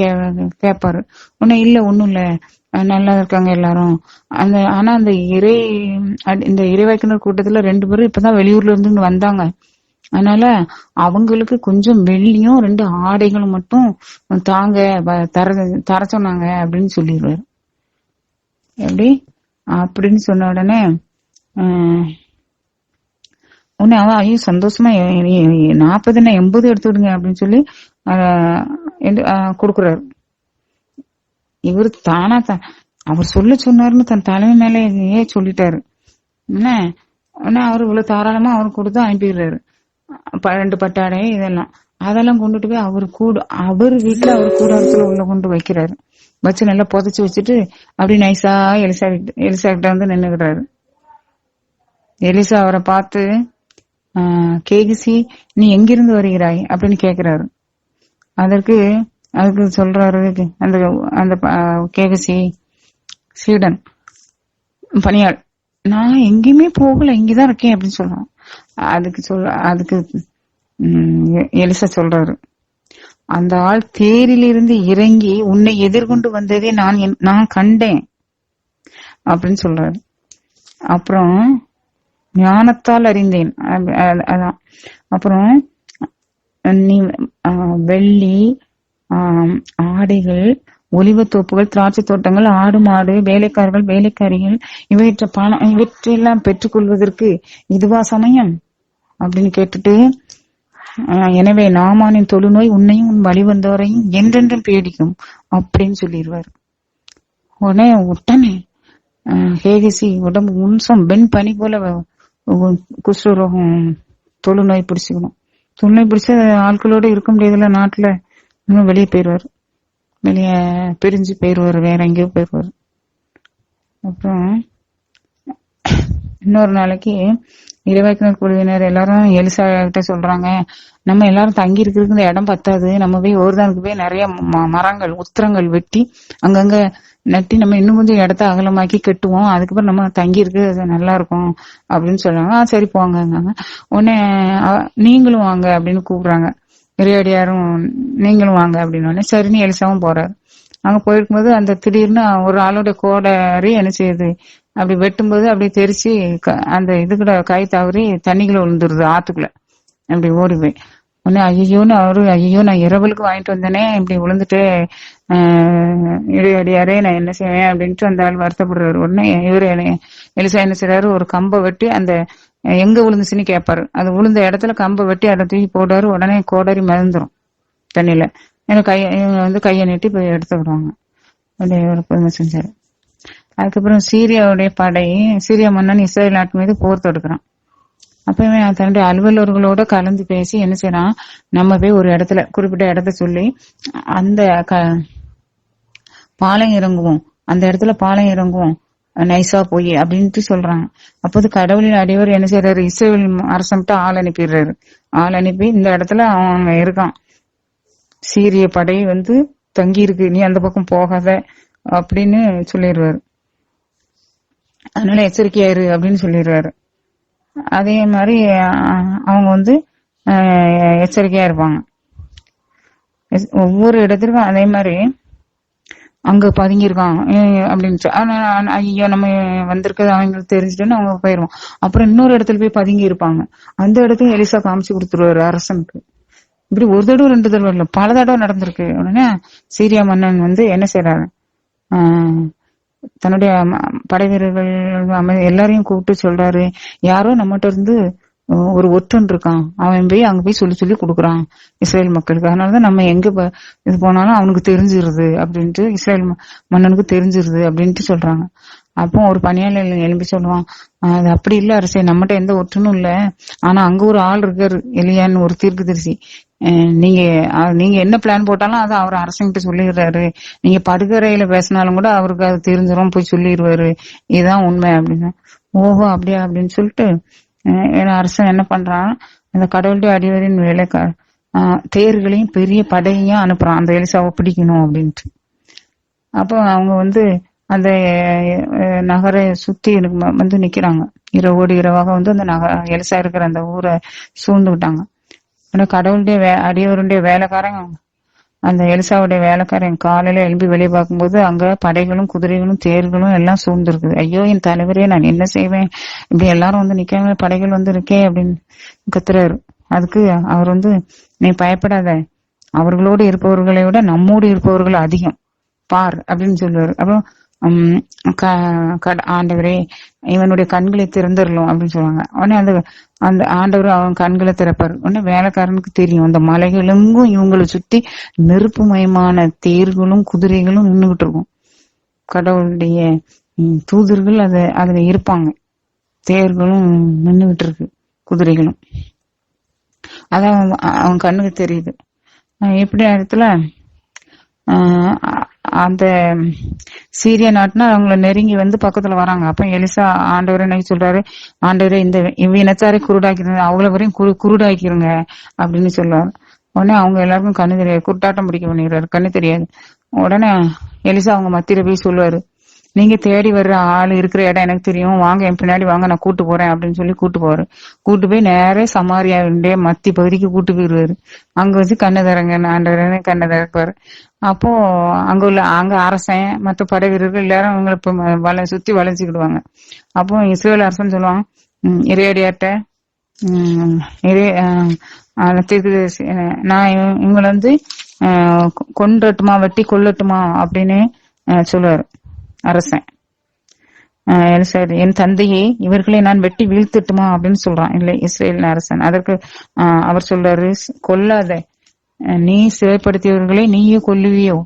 கேப்பாரு. ஒன்னும் இல்ல, ஒன்னும் இல்ல, நல்லா இருக்காங்க எல்லாரும். ஆனா அந்த இந்த இறைவாக்கினர் கூட்டத்துல 2 பேரும் இப்பதான் வெளியூர்ல இருந்து வந்தாங்க. அதனால அவங்களுக்கு கொஞ்சம் வெள்ளியும் 2 ஆடைகளும் மட்டும் தாங்க தர சொன்னாங்க அப்படின்னு சொல்லிடுவாரு. எப்படி அப்படின்னு சொன்ன உடனே அவன் ஐயோ சந்தோஷமா 40 80 எடுத்து விடுங்க அப்படின்னு சொல்லி கொடுக்குறாரு. இவரு தானா அவர் சொன்னாருன்னு தன் தலைமை மேலேயே சொல்லிட்டாரு. என்ன அவரு இவ்வளவு தாராளமா அவரு கொடுத்து அனுப்பிடுறாரு. 2 பட்டாடை இதெல்லாம் அதெல்லாம் கொண்டுட்டு போய் அவர் வீட்டுல அவர் கூடாரத்துல உள்ள கொண்டு வைக்கிறாரு. வச்சு நல்லா புதைச்சு வச்சுட்டு அப்படி நைஸா எலிசா கிட்ட வந்து நின்னுக்கிறாரு. எலிசா அவரை பார்த்து, கேகிசி நீ எங்கிருந்து வருகிறாய் அப்படின்னு கேக்குறாரு. அதுக்கு சொல்றாரு அந்த கேகிசி சீடன் பணியாள், நான் எங்கேயுமே போகல, இங்கதான் இருக்கேன் அப்படின்னு சொல்றான். அதுக்கு எலிசா சொல்றாரு, அந்த ஆள் தேரிலிருந்து இறங்கி உன்னை எதிர்கொண்டு வந்ததே நான் கண்டேன் அப்படின்னு சொல்றாரு. அப்புறம் ஞானத்தால் அறிந்தேன். அதான் அப்புறம் நீ வெள்ளி, ஆடைகள், ஒலிவத்தோப்புகள், திராட்சை தோட்டங்கள், ஆடு மாடு, வேலைக்காரர்கள், வேலைக்காரிகள் இவற்றையெல்லாம் பெற்றுக்கொள்வதற்கு இதுவா சமயம் அப்படின்னு கேட்டுட்டு, எனவே நாமானின் தொழுநோய் உன்னையும் உன் வழி வந்தவரையும் என்றென்றும் பேடிக்கும் அப்படின்னு சொல்லிடுவார். உடனே கேகிசி உடம்பு உன்சம் வெண் பனி போல குஷ்டரோகம் தொழுநோய் பிடிச்சுக்கணும். தொழுநோய் பிடிச்ச ஆட்களோட இருக்க முடியாதுல்ல நாட்டுல, இன்னும் வெளியே போயிடுவாரு, வெளியே பிரிஞ்சு போயிடுவாரு, வேற எங்கேயோ போயிடுவாரு. அப்புறம் இன்னொரு நாளைக்கு இறைவாக்கினர் குழுவினர் எல்லாரும் எலிசா கிட்ட சொல்றாங்க, நம்ம எல்லாரும் தங்கி இருக்கிறதுக்கு இந்த இடம் பத்தாது, நம்ம போய் ஓர்தானுக்கு போய் நிறைய மரங்கள் உத்திரங்கள் வெட்டி அங்கங்க நட்டி நம்ம இன்னும் கொஞ்சம் இடத்த அகலமாக்கி கட்டுவோம், அதுக்கப்புறம் நம்ம தங்கி இருக்கு நல்லா இருக்கும் அப்படின்னு சொல்றாங்க. சரி போங்க. உடனே நீங்களும் வாங்க அப்படின்னு கூப்பிடுறாங்க. இறையடியாரும் நீங்களும் வாங்க அப்படின்னு சரின்னு எலிசாவும் போறாரு. அங்க போயிருக்கும்போது அந்த திடீர்னு ஒரு ஆளோட கோடாரி என்ன செய்யுது, அப்படி வெட்டும்போது அப்படியே தெரிச்சு அந்த இதுக்கூட கை தவறி தண்ணிக்குள்ள விழுந்துருது, ஆத்துக்குள்ள அப்படி ஓடி போய். உடனே ஐயோ நான் இரவலுக்கு வாங்கிட்டு வந்தேனே, இப்படி விழுந்துட்டு இடையடியாரே நான் என்ன செய்வேன் அப்படின்ட்டு அந்த ஆள் வருத்தப்படுறாரு. உடனே இவரு எலிசா என்ன செய்யறாரு, ஒரு கம்பை வெட்டி அந்த எங்க விழுந்துச்சுன்னு கேட்பாரு, அது விழுந்த இடத்துல கம்பை வெட்டி அதை தூக்கி போடுறாரு. உடனே கோடாரி மிதந்துரும் தண்ணியில. இவங்க கையை நீட்டி போய் எடுத்துக்கிடுவாங்க. அப்படியே ஒரு பொறுமை செஞ்சாரு. அதுக்கப்புறம் சீரியாவுடைய படை, சீரியா மன்னன் இஸ்ரேல் நாட்டு மீது போர் தொடுக்கிறான். அப்பவே தன்னுடைய அலுவலர்களோட கலந்து பேசி என்ன செய்யறான், நம்ம போய் ஒரு இடத்துல குறிப்பிட்ட இடத்த சொல்லி அந்த பாளையம் இறங்குவோம், அந்த இடத்துல பாளையம் இறங்குவோம், நைசா போய் அப்படின்ட்டு சொல்றாங்க. அப்போது கடவுளின் அடியவர் என்ன செய்யறாரு, இஸ்ரேல் அரசன்ட்டு ஆள் அனுப்பிடுறாரு. ஆள் அனுப்பி இந்த இடத்துல அவங்க இருக்கான், சீரிய படை வந்து தங்கி இருக்கு, நீ அந்த பக்கம் போகாத அப்படின்னு சொல்லிடுவாரு. அதனால எச்சரிக்கையாரு அப்படின்னு சொல்லிடுவாரு. அதே மாதிரி அவங்க வந்து எச்சரிக்கையா இருப்பாங்க. ஒவ்வொரு இடத்துக்கும் அதே மாதிரி அங்க பதுங்கியிருக்கான் அப்படின்னு ஐயோ நம்ம வந்திருக்கிறது அவங்களுக்கு தெரிஞ்சுட்டுன்னு அவங்க போயிருவோம். அப்புறம் இன்னொரு இடத்துல போய் பதுங்கி இருப்பாங்க. அந்த இடத்தையும் எலிசா காமிச்சு கொடுத்துருவாரு அரசனுக்கு. இப்படி ஒரு தடவை 2 தடவை இல்ல, பல தடவை நடந்திருக்கு. உடனே சீரியா மன்னன் வந்து என்ன செய்யறாரு, தன்னுடைய படை வீரர்கள் எல்லாரையும் கூப்பிட்டு சொல்றாரு, யாரோ நம்மகிட்ட இருந்து ஒரு ஒற்றன் இருக்கான், அவன் போய் அங்க போய் சொல்லி சொல்லி கொடுக்குறான் இஸ்ரேல் மக்களுக்கு. அதனாலதான் நம்ம எங்க இது போனாலும் அவனுக்கு தெரிஞ்சிருது அப்படின்ட்டு, இஸ்ரேல் மன்னனுக்கு தெரிஞ்சிருது அப்படின்ட்டு சொல்றாங்க. அப்போ ஒரு பணியாளர் எழுப்பி சொல்லுவான், அது அப்படி இல்ல அரசே, நம்மகிட்ட எந்த ஒற்றனும் இல்ல, ஆனா அங்க ஒரு ஆள் இருக்காரு, எலியான்னு ஒரு தீர்க்கதரிசி. நீங்க நீங்க என்ன பிளான் போட்டாலும் அதை அவர் அரசங்கிட்ட சொல்லிடுறாரு, நீங்க படுகரையில பேசினாலும் கூட அவருக்கு அது தெரிஞ்சிடும், போய் சொல்லிடுவாரு, இதுதான் உண்மை அப்படின்னா. ஓஹோ அப்படியா அப்படின்னு சொல்லிட்டு அரசன் என்ன பண்றான், அந்த கடவுளுடைய அடிவரின் தேர்களையும் பெரிய படையையும் அனுப்புறான் அந்த எலிசாவை பிடிக்கணும் அப்படின்ட்டு. அப்போ அவங்க வந்து அந்த நகரை சுத்தி வந்து நிக்கிறாங்க. இரவோடு இரவாக வந்து அந்த எலிசா இருக்கிற அந்த ஊரை சூழ்ந்து விட்டாங்க. ஆனா கடவுளுடைய அடியவருடைய வேலைக்காரங்க, அந்த எலிசாவுடைய வேலைக்காரன் காலையில எழுப்பி வெளியே பார்க்கும்போது அங்க படைகளும் குதிரைகளும் தேர்களும் எல்லாம் சூழ்ந்துருக்குது. ஐயோ என் தலைவரே, நான் என்ன செய்வேன், இப்படி எல்லாரும் வந்து நிக்காம படைகள் வந்து இருக்கே அப்படின்னு கத்துறாரு. அதுக்கு அவர் வந்து, நீ பயப்படாத, அவர்களோடு இருப்பவர்களை விட நம்மோடு இருப்பவர்கள் அதிகம் பார் அப்படின்னு சொல்லுவாரு. அப்புறம் ஆண்டவரே இவனுடைய கண்களை திறந்துடலாம் அப்படின்னு சொல்லுவாங்க. உடனே அந்த அந்த ஆண்டவர் அவன் கண்களை திறப்பாரு. உடனே வேலைக்காரனுக்கு தெரியும், அந்த மலைகளும் இவங்களை சுத்தி நெருப்புமயமான தேர்களும் குதிரைகளும் நின்றுகிட்டு இருக்கும். கடவுளுடைய தூதர்கள் அதுல இருப்பாங்க, தேர்களும் நின்றுகிட்டு இருக்கு, குதிரைகளும். அதான் அவன் கண்ணுக்கு தெரியுது. எப்படி இடத்துல அந்த சீரிய நாட்டுனா அவங்கள நெருங்கி வந்து பக்கத்துல வராங்க. அப்ப எலிசா ஆண்டவரே என்ன சொல்றாரு, ஆண்டவரே இந்த இனத்தாரை குருடாக்கிறீங்க, அவ்வளவு வரையும் குருடாக்கிறங்க அப்படின்னு சொல்லுவாரு. உடனே அவங்க எல்லாருக்கும் கண்ணு தெரியாது, குருட்டாட்டம் பிடிக்க பண்ணிடுறாரு, கண்ணு தெரியாது. உடனே எலிசா அவங்க மத்தியில போய் சொல்லுவாரு, நீங்க தேடி வர்ற ஆள் இருக்கிற இடம் எனக்கு தெரியும், வாங்க என் பின்னாடி வாங்க, நான் கூட்டு போறேன் அப்படின்னு சொல்லி கூட்டு போவாரு. கூட்டு போய் நேரே சமாரியாவுடைய மத்தி பகுதிக்கு கூட்டு போயிடுவாரு. அங்க வச்சு கண்ணு தரங்க ஆண்டவரே கண்ணை திறப்பாரு. அப்போ அங்க அரசன் மற்ற படை வீரர்கள் எல்லாரும் அவங்களை சுத்தி வளைஞ்சுக்கிடுவாங்க. அப்போ இஸ்ரேல் அரசன் சொல்லுவாங்க, இறையடியாட்ட நான் இவங்களை வந்து கொண்டுட்டுமா, வெட்டி கொல்லட்டுமா அப்படின்னு சொல்லுவாரு அரசன். என் தந்தையே, இவர்களை நான் வெட்டி வீழ்த்துட்டுமா அப்படின்னு சொல்றான் இல்லை இஸ்ரேல் அரசன். அதற்கு அவர் சொல்றாரு, கொல்லாத, நீ சிறைப்படுத்தியவர்களை நீயே கொல்லுவியோ,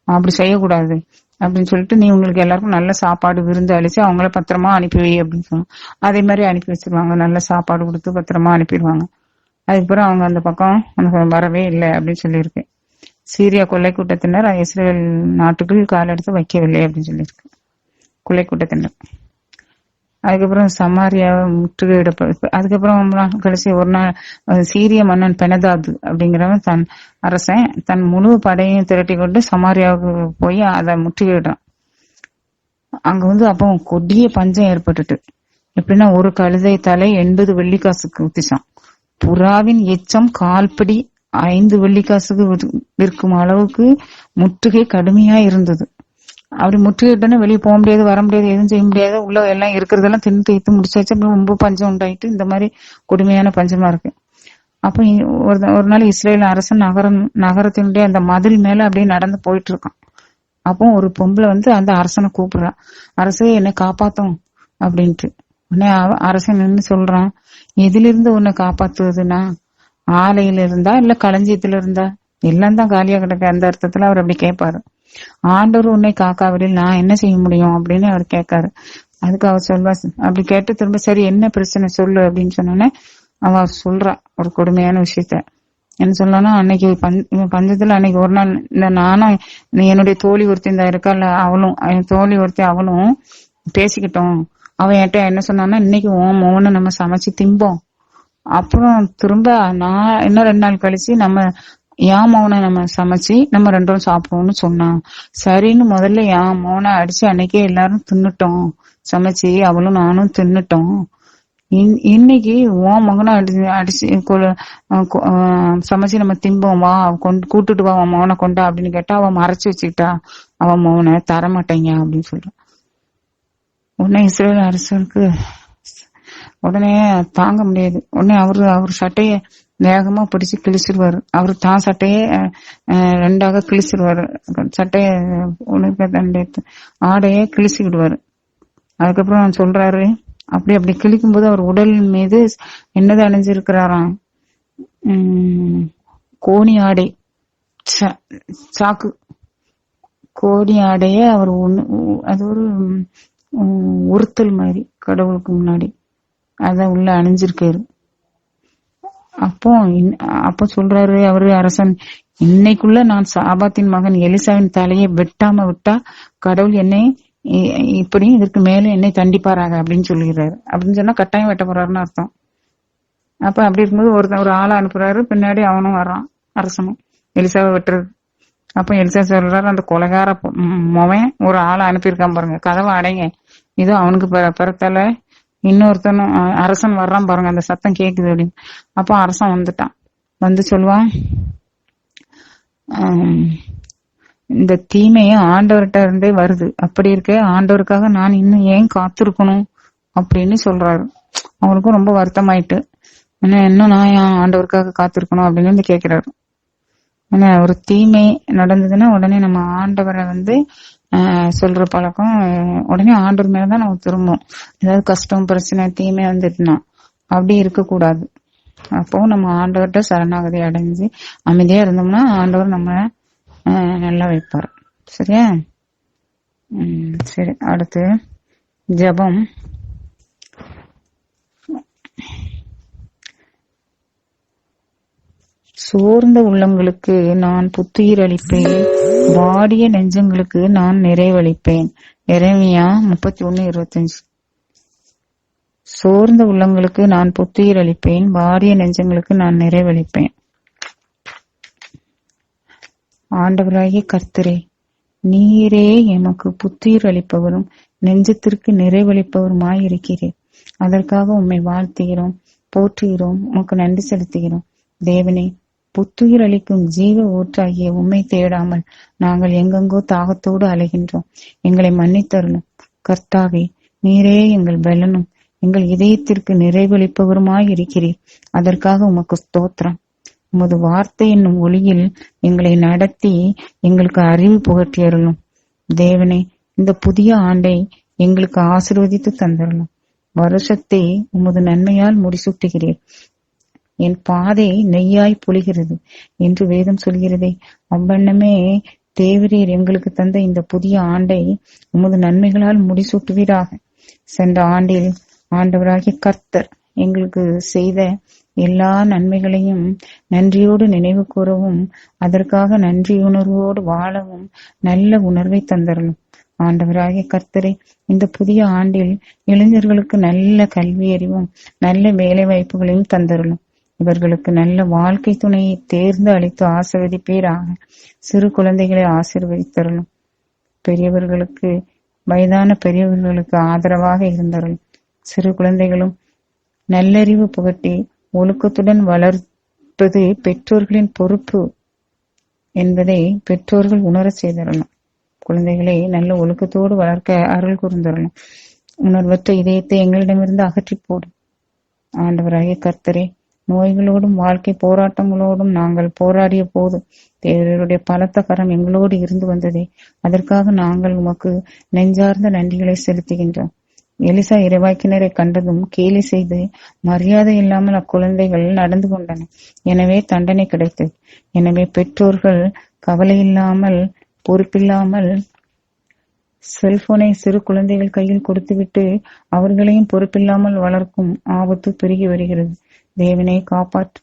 அப்படி செய்யக்கூடாது அப்படின்னு சொல்லிட்டு, நீ உங்களுக்கு எல்லாருக்கும் நல்ல சாப்பாடு விருந்து அழிச்சு அவங்கள பத்திரமா அனுப்பி வை அப்படின்னு சொன்னாங்க. அதே மாதிரி அனுப்பி வச்சிருவாங்க, நல்ல சாப்பாடு கொடுத்து பத்திரமா அனுப்பிடுவாங்க. அதுக்கப்புறம் அவங்க அந்த பக்கம் வரவே இல்லை அப்படின்னு சொல்லியிருக்கு. சீரியா கொள்ளை கூட்டத்தினர் இஸ்ரேல் நாட்டுக்குள் காலெடுத்து வைக்கவில்லை அப்படின்னு சொல்லியிருக்கு, கொள்ளை கூட்டத்தினர். அதுக்கப்புறம் சமாரியா முற்றுகையிடப்ப அதுக்கப்புறம் கடைசி ஒரு நாள் சீரிய மன்னன் பெனதாது அப்படிங்கிறவன் தன் அரசன் தன் முழு படையையும் திரட்டி கொண்டு சமாரியாவுக்கு போய் அதை முற்றுகையிடுறான். அங்க வந்து அப்போ கொடிய பஞ்சம் ஏற்பட்டுட்டு, எப்படின்னா ஒரு கழுதை தலை 80 வெள்ளிக்காசுக்கு வித்துச்சான். புறாவின் எச்சம் கால்படி 5 வெள்ளிக்காசுக்கு விற்கும் அளவுக்கு முற்றுகை கடுமையா இருந்தது. அப்படி முற்றுகிட்டோன்னு வெளியே போக முடியாது, வர முடியாது, எதுவும் செய்ய முடியாது, உள்ள எல்லாம் இருக்கிறதெல்லாம் தின்னு தேய்த்து முடிச்சாச்சு. அப்படி ரொம்ப பஞ்சம் உண்டாயிட்டு இந்த மாதிரி கொடுமையான பஞ்சமா இருக்கு. அப்ப ஒரு நாள் இஸ்ரேல் அரசன் நகரத்தினுடைய அந்த மதில் மேல அப்படியே நடந்து போயிட்டு இருக்கான். அப்போ ஒரு பொம்பளை வந்து அந்த அரசனை கூப்பிடுறா, அரசே என்னை காப்பாத்தும் அப்படின்ட்டு. உடனே அரசன் நின்று சொல்றான், எதுல இருந்து உன்னை காப்பாத்துவதுன்னா, ஆலையில இருந்தா இல்ல களஞ்சியத்துல இருந்தா, எல்லாம் தான் காலியா கிடக்கு, அந்த அர்த்தத்துல அவர் அப்படி கேட்பாரு. ஆண்டவர் உன்னை காக்காவிடில் நான் என்ன செய்ய முடியும் அப்படின்னு அவர் கேட்காரு. அதுக்கு அவர் சொல்வா, அப்படி கேட்டு திரும்ப சரி என்ன பிரச்சனை சொல்லு அப்படின்னு சொன்னோன்னே அவ சொல்றா ஒரு கொடுமையான விஷயத்த. என்ன சொல்லனா, அன்னைக்கு பஞ்சத்துல அன்னைக்கு ஒரு நாள் நானும் என்னுடைய தோழி ஒருத்தி இந்த இருக்கா, அவளும் என் தோழி ஒருத்தி அவளும் பேசிக்கிட்டோம். அவன் என்கிட்ட என்ன சொன்னான்னா, இன்னைக்கு உன் மோனை நம்ம சமைச்சு திம்போம். அப்புறம் திரும்ப நான் இன்னும் 2 நாள் கழிச்சு நம்ம என் மௌனை நம்ம சமைச்சு நம்ம 2 பேரும் சாப்பிடுவோம்னு சொன்னான். சரின்னு முதல்ல என் மௌனை அடிச்சு அன்னைக்கே எல்லாரும் தின்னுட்டோம். சமைச்சு அவளும் நானும் தின்னுட்டோம். இன்னைக்கு உன் மகனை அடிச்சு சமைச்சு நம்ம திம்போம், வா கூட்டுட்டு வா உன் மௌனை கொண்டா அப்படின்னு கேட்டா அவன் மறைச்சு வச்சுக்கிட்டா அவன் மௌனை தரமாட்டேங்க அப்படின்னு சொல்றான். உடனே இஸ்ரேல் அரசருக்கு உடனே தாங்க முடியாது. உடனே அவர் சட்டைய வேகமா பிடிச்சு கிழிச்சிருவாரு. அவரு தான் சட்டைய 2ஆக கிழிச்சிருவாரு. சட்டைய ஆடையே கிழிச்சு விடுவாரு. அதுக்கப்புறம் சொல்றாரு, அப்படி கிழிக்கும் போது அவர் உடல் மீது என்னது அணிஞ்சிருக்கிறாராம், கோணி ஆடை, சாக்கு கோணி ஆடைய அவர் அது ஒரு உறுத்தல் மாதிரி கடவுளுக்கு முன்னாடி அத உள்ள அணிஞ்சிருக்காரு. அப்போ சொல்றாரு அவரு அரசன், இன்னைக்குள்ள நான் சாபாத்தின் மகன் எலிசாவின் தலையை வெட்டாம விட்டா கடவுள் என்னை இப்படி இதற்கு மேல என்னை தண்டிப்பாராக அப்படின்னு சொல்லுகிறாரு. அப்படின்னு சொன்னா கட்டாயம் வெட்ட போறாருன்னு அர்த்தம். அப்ப அப்படி இருக்கும்போது ஒரு ஆளை அனுப்புறாரு. பின்னாடி அவனும் வர்றான், அரசனும் எலிசாவை வெட்டுறது. அப்ப எலிசா சொல்றாரு, அந்த கொலைகார மொவன் ஒரு ஆளை அனுப்பியிருக்கான் பாருங்க, கதவை அடைங்க, இதோ அவனுக்கு பிறத்தால இன்னொருத்தனும் அரசன் வர்றான் பாருங்க, அந்த சத்தம் கேக்குது அப்படின்னு. அப்ப அரசன் வந்துட்டான். வந்து சொல்லுவான், இந்த தீமையும் ஆண்டவர்கிட்ட இருந்தே வருது, அப்படி இருக்க ஆண்டவருக்காக நான் இன்னும் ஏன் காத்திருக்கணும் அப்படின்னு சொல்றாரு. அவனுக்கும் ரொம்ப வருத்தமாயிட்டு, இன்னும் நான் ஏன் ஆண்டவருக்காக காத்திருக்கணும் அப்படின்னு வந்து கேக்குறாரு. ஏன்னா ஒரு தீமை நடந்ததுன்னா உடனே நம்ம ஆண்டவரை வந்து சொல்ற பழக்கம், உடனே ஆண்டவர் மேலதான் நம்ம திரும்பும். ஏதாவது கஷ்டம் பிரச்சனை தீமை வந்துட்டுனா அப்படி இருக்க கூடாது. அப்போ நம்ம ஆண்டவர்கிட்ட சரணாகதி அடைஞ்சு அமைதியா இருந்தோம்னா ஆண்டவர் நம்ம நல்லா வைப்பார். சரியா? சரி, அடுத்து ஜெபம். சோர்ந்த உள்ளங்களுக்கு நான் புத்துயிர் அளிப்பேன், வாடிய நெஞ்சங்களுக்கு நான் நிறைவளிப்பேன். எரேமியா 31:25. சோர்ந்த உள்ளங்களுக்கு நான் புத்துயிர் அளிப்பேன், வாடிய நெஞ்சங்களுக்கு நான் நிறைவளிப்பேன். ஆண்டவராகிய கர்த்தரே, நீரே எமக்கு புத்துயிர் அளிப்பவரும் நெஞ்சத்திற்கு நிறைவளிப்பவருமாய் இருக்கிறீர். அதற்காக உம்மை வாழ்த்துகிறோம், போற்றுகிறோம், உமக்கு நன்றி செலுத்துகிறோம். தேவனே, புத்துயிர் அளிக்கும் ஜீவ ஊற்றாகிய உம்மை தேடாமல் நாங்கள் எங்கெங்கோ தாகத்தோடு அலைகின்றோம். எங்களை மன்னித்தருளும். கர்த்தாவே, நீரே எங்கள் பலனும் எங்கள் இதயத்திற்கு நிறைவளிப்பவருமாய் இருக்கிறீர். அதற்காக உமக்கு ஸ்தோத்திரம். உமது வார்த்தை என்னும் ஒளியில் எங்களை நடத்தி எங்களுக்கு அறிவு புகட்டியருளும். தேவனே, இந்த புதிய ஆண்டை எங்களுக்கு ஆசீர்வதித்து தந்தருளும். வருஷத்தை உமது நன்மையால் முடிசூட்டுகிறீர். என் பாதை நெய்யாய் பொழிகிறது என்று வேதம் சொல்கிறதே, அவ்வண்ணமே தேவரீர் எங்களுக்கு தந்த இந்த புதிய ஆண்டை உமது நன்மைகளால் முடிசூட்டுவீராக. சென்ற ஆண்டில் ஆண்டவராகிய கர்த்தர் எங்களுக்கு செய்த எல்லா நன்மைகளையும் நன்றியோடு நினைவு கூறவும், அதற்காக நன்றியுணர்வோடு வாழவும் நல்ல உணர்வை தந்தரலும். ஆண்டவராகிய கர்த்தரை, இந்த புதிய ஆண்டில் இளைஞர்களுக்கு நல்ல கல்வி அறிவும் நல்ல வேலை வாய்ப்புகளையும் தந்தரலும். இவர்களுக்கு நல்ல வாழ்க்கை துணையை தேர்ந்து அளித்து ஆசீர்வதிப்பீராக. சிறு குழந்தைகளை ஆசீர்வதித்தரலும். பெரியவர்களுக்கு வயதான பெரியவர்களுக்கு ஆதரவாக இருந்தரலும். சிறு குழந்தைகளும் நல்லறிவு புகட்டி ஒழுக்கத்துடன் வளர்ப்பது பெற்றோர்களின் பொறுப்பு என்பதை பெற்றோர்கள் உணர செய்தரணும். குழந்தைகளை நல்ல ஒழுக்கத்தோடு வளர்க்க அருள் கூர்ந்தரணும். உணர்வற்ற இதயத்தை எங்களிடமிருந்து அகற்றி போடும். ஆண்டவராகிய கர்த்தரே, நோய்களோடும் வாழ்க்கை போராட்டங்களோடும் நாங்கள் போராடிய போது தேவருடைய பலத்த கரம் எங்களோடு இருந்து வந்ததே, அதற்காக நாங்கள் உமக்கு நெஞ்சார்ந்த நன்றிகளை செலுத்துகின்றோம். எலிசா இறைவாக்கினரை கண்டதும் கேலி செய்து மரியாதை இல்லாமல் அக்குழந்தைகள் நடந்து கொண்டன. எனவே தண்டனை கிடைத்தது. எனவே பெற்றோர்கள் கவலை இல்லாமல் பொறுப்பில்லாமல் செல்போனை சிறு குழந்தைகள் கையில் கொடுத்துவிட்டு அவர்களையும் பொறுப்பில்லாமல் வளர்க்கும் ஆபத்து பெருகி வருகிறது. தேவனை காப்பாற்று.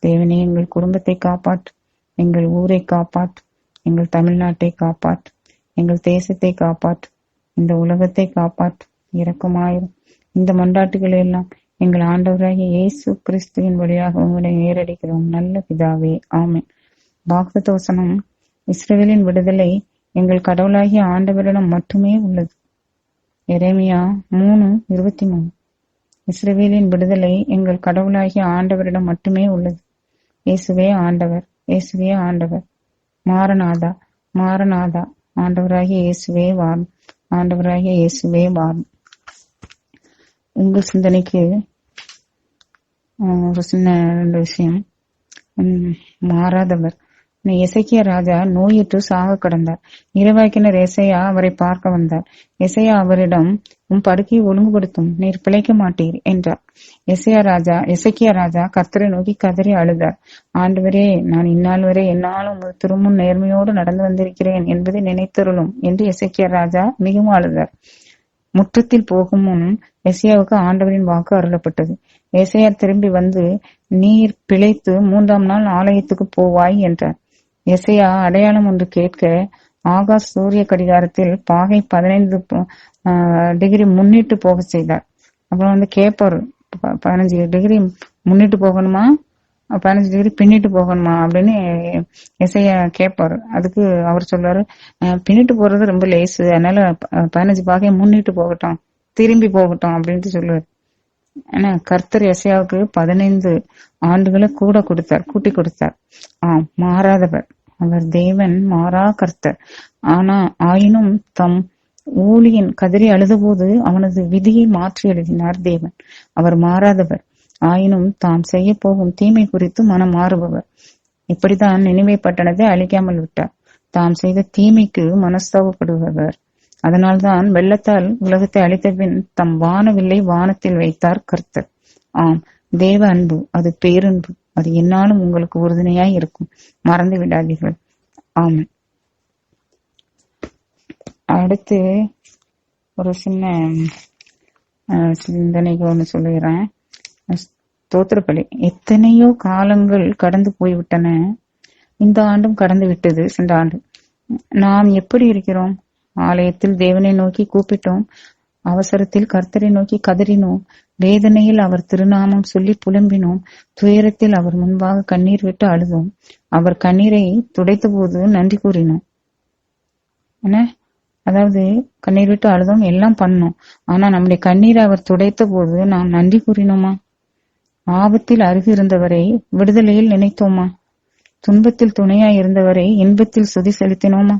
தேவனே, எங்கள் குடும்பத்தை காப்பாற்று, எங்கள் ஊரை காப்பாற்று, எங்கள் தமிழ்நாட்டை காப்பாற்று, எங்கள் தேசத்தை காப்பாற்று. இந்த உலகத்தை காப்பாற்றும், இரக்கமாயிரும். இந்த மன்றாட்டுகளை எல்லாம் எங்கள் ஆண்டவராகிய இயேசு கிறிஸ்துவின் வழியாக உங்களை நேரடிக்கிறோம் நல்ல பிதாவே, ஆமென். வாக்குத்தத்த வசனம்: இஸ்ரவேலின் விடுதலை எங்கள் கடவுளாகிய ஆண்டவரிடம் மட்டுமே உள்ளது. எரேமியா 3:23. இஸ்ரவேலின் விடுதலை எங்கள் கடவுளாகிய ஆண்டவரிடம் மட்டுமே உள்ளது. இயேசுவே ஆண்டவர், இயேசுவே ஆண்டவர். மாரநாதா, மாரநாதா. ஆண்டவராகிய இயேசுவே வாரும், ஆண்டவராகிய இயேசுவே வாரும். உங்கள் சிந்தனைக்கு ஒரு சின்ன 2 விஷயம். மாறாதவர். எசேக்கியா ராஜா நோயுற்று சாக கடந்தார். இறைவாக்கினர் எசையா அவரை பார்க்க வந்தார். எசையா அவரிடம், உன் படுக்கையை ஒழுங்குபடுத்தும், நீர் பிழைக்க மாட்டீர் என்றார். எசேக்கியா ராஜா கர்த்தரை நோக்கி கதறி அழுதார். ஆண்டவரே, நான் இந்நாள் வரை என்னாலும் உமது திருமுன் நேர்மையோடு நடந்து வந்திருக்கிறேன் என்பதை நினைத்தருளும் என்று எசேக்கியா ராஜா மிகவும் அழுதார். முற்றத்தில் போகும் முன் எசையாவுக்கு ஆண்டவரின் வாக்கு அருளப்பட்டது. எசையா திரும்பி வந்து, நீர் பிழைத்து 3ஆம் நாள் ஆலயத்துக்கு போவாய் என்றார். எசையா அடையாளம் ஒன்று கேட்க ஆகாஷ் சூரிய கடிகாரத்தில் பாகை 15 டிகிரி முன்னிட்டு போக செய்தார். அப்புறம் கேட்பாரு, 15 டிகிரி முன்னிட்டு போகணுமா, 15 டிகிரி பின்னிட்டு போகணுமா அப்படின்னு எசையா கேட்பாரு. அதுக்கு அவர் சொல்றாரு, பின்னிட்டு போறது ரொம்ப லேசு, அதனால 15 பாகையை முன்னிட்டு போகட்டும், திரும்பி போகட்டும் அப்படின்ட்டு சொல்லுவாரு. ஆனா கர்த்தர் எசையாவுக்கு 15 ஆண்டுகளை கூட்டி கொடுத்தார். மாறாதவர். அவர் தேவன், மாறா கர்த்தர். ஆயினும் தம் ஊழியன் கதறி அழுதபோது அவனது விதியை மாற்றி எழுதினார் தேவன். அவர் மாறாதவர். ஆயினும் தாம் செய்ய போகும் தீமை குறித்து மனம் மாறுபவர். இப்படித்தான் நினிவே பட்டணத்தை அழிக்காமல் விட்டார். தாம் செய்த தீமைக்கு மனஸ்தாபப்படுபவர். அதனால்தான் வெள்ளத்தால் உலகத்தை அழித்த பின் தம் வானவில்லை வானத்தில் வைத்தார் கர்த்தர். தேவ அன்பு, அது பேரன்பு. அது என்னாலும் உங்களுக்கு உறுதுணையாய் இருக்கும். மறந்து விடாதீர்கள். ஆமென். அடுத்து ஒரு சின்ன சிந்தனைக்கு ஒண்ணு சொல்லுகிறேன். ஸ்தோத்திரப்பலி. எத்தனையோ காலங்கள் கடந்து போய்விட்டன. இந்த ஆண்டும் கடந்து விட்டது, சென்ற ஆண்டு. நாம் எப்படி இருக்கிறோம்? ஆலயத்தில் தேவனை நோக்கி கூப்பிட்டோம். அவசரத்தில் கர்த்தரை நோக்கி கதறினோம். வேதனையில் அவர் திருநாமம் சொல்லி புலம்பினோம். துயரத்தில் அவர் முன்பாக கண்ணீர் விட்டு அழுதோம். அவர் கண்ணீரை துடைத்த போது நன்றி கூறினோம். அதாவது கண்ணீர் விட்டு அழுதோம், எல்லாம் பண்ணோம். ஆனா நம்முடைய கண்ணீரை அவர் துடைத்த போது நாம் நன்றி கூறினோமா? ஆபத்தில் அருகு இருந்தவரை விடுதலையில் நினைத்தோமா? துன்பத்தில் துணையாய் இருந்தவரை இன்பத்தில் சுதி செலுத்தினோமா?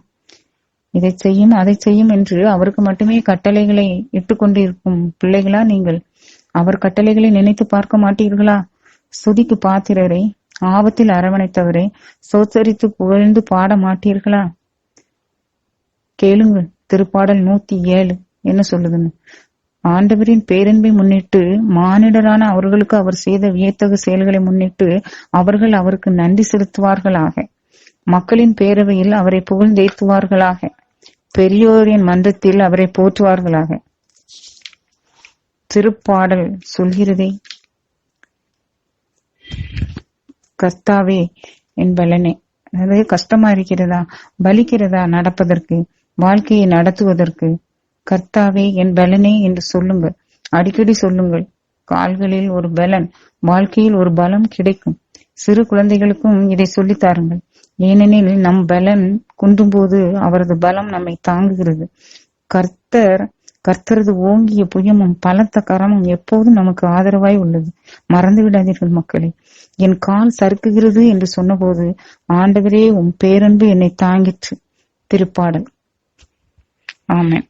இதை செய்யும் அதை செய்யும் என்று அவருக்கு மட்டுமே கட்டளைகளை இட்டு கொண்டிருக்கும் பிள்ளைகளா நீங்கள்? அவர் கட்டளைகளை நினைத்து பார்க்க மாட்டீர்களா? சுதிக்கு பாத்திரரை, ஆபத்தில் அரவணைத்தவரை சோத்தரித்து புகழ்ந்து பாட மாட்டீர்களா? கேளுங்கள், திருப்பாடல் 107 என்ன சொல்லுதுன்னு. ஆண்டவரின் பேரன்பை முன்னிட்டு, மானிடரான அவர்களுக்கு அவர் செய்த வியத்தகு செயல்களை முன்னிட்டு அவர்கள் அவருக்கு நன்றி செலுத்துவார்களாக. மக்களின் பேரவையில் அவரை புகழ்ந்தேத்துவார்களாக. பெரியோரின் மன்றத்தில் அவரை போற்றுவார்களாக. திருப்பாடல் சொல்கிறதே, கர்த்தாவே என் பலனே. அதாவது கஷ்டமா இருக்கிறதா, பலிக்கிறதா நடப்பதற்கு, வாழ்க்கையை நடத்துவதற்கு? கர்த்தாவே என் பலனே என்று சொல்லுங்கள். அடிக்கடி சொல்லுங்கள். கால்களில் ஒரு பலன், வாழ்க்கையில் ஒரு பலம் கிடைக்கும். சிறு குழந்தைகளுக்கும் இதை சொல்லித் தாருங்கள். ஏனெனில் நம் பலன் குன்றும் போது அவரது பலம் நம்மை தாங்குகிறது. கர்த்தரது ஓங்கிய புயமும் பலத்த கரமும் எப்போதும் நமக்கு ஆதரவாய் உள்ளது. மறந்து விடாதீர்கள் மக்களே. என் கால் சறுக்குகிறது என்று சொன்னபோது, ஆண்டவரே உம் பேரன்பு என்னை தாங்கிற்று. திருப்பாடல். ஆமென்.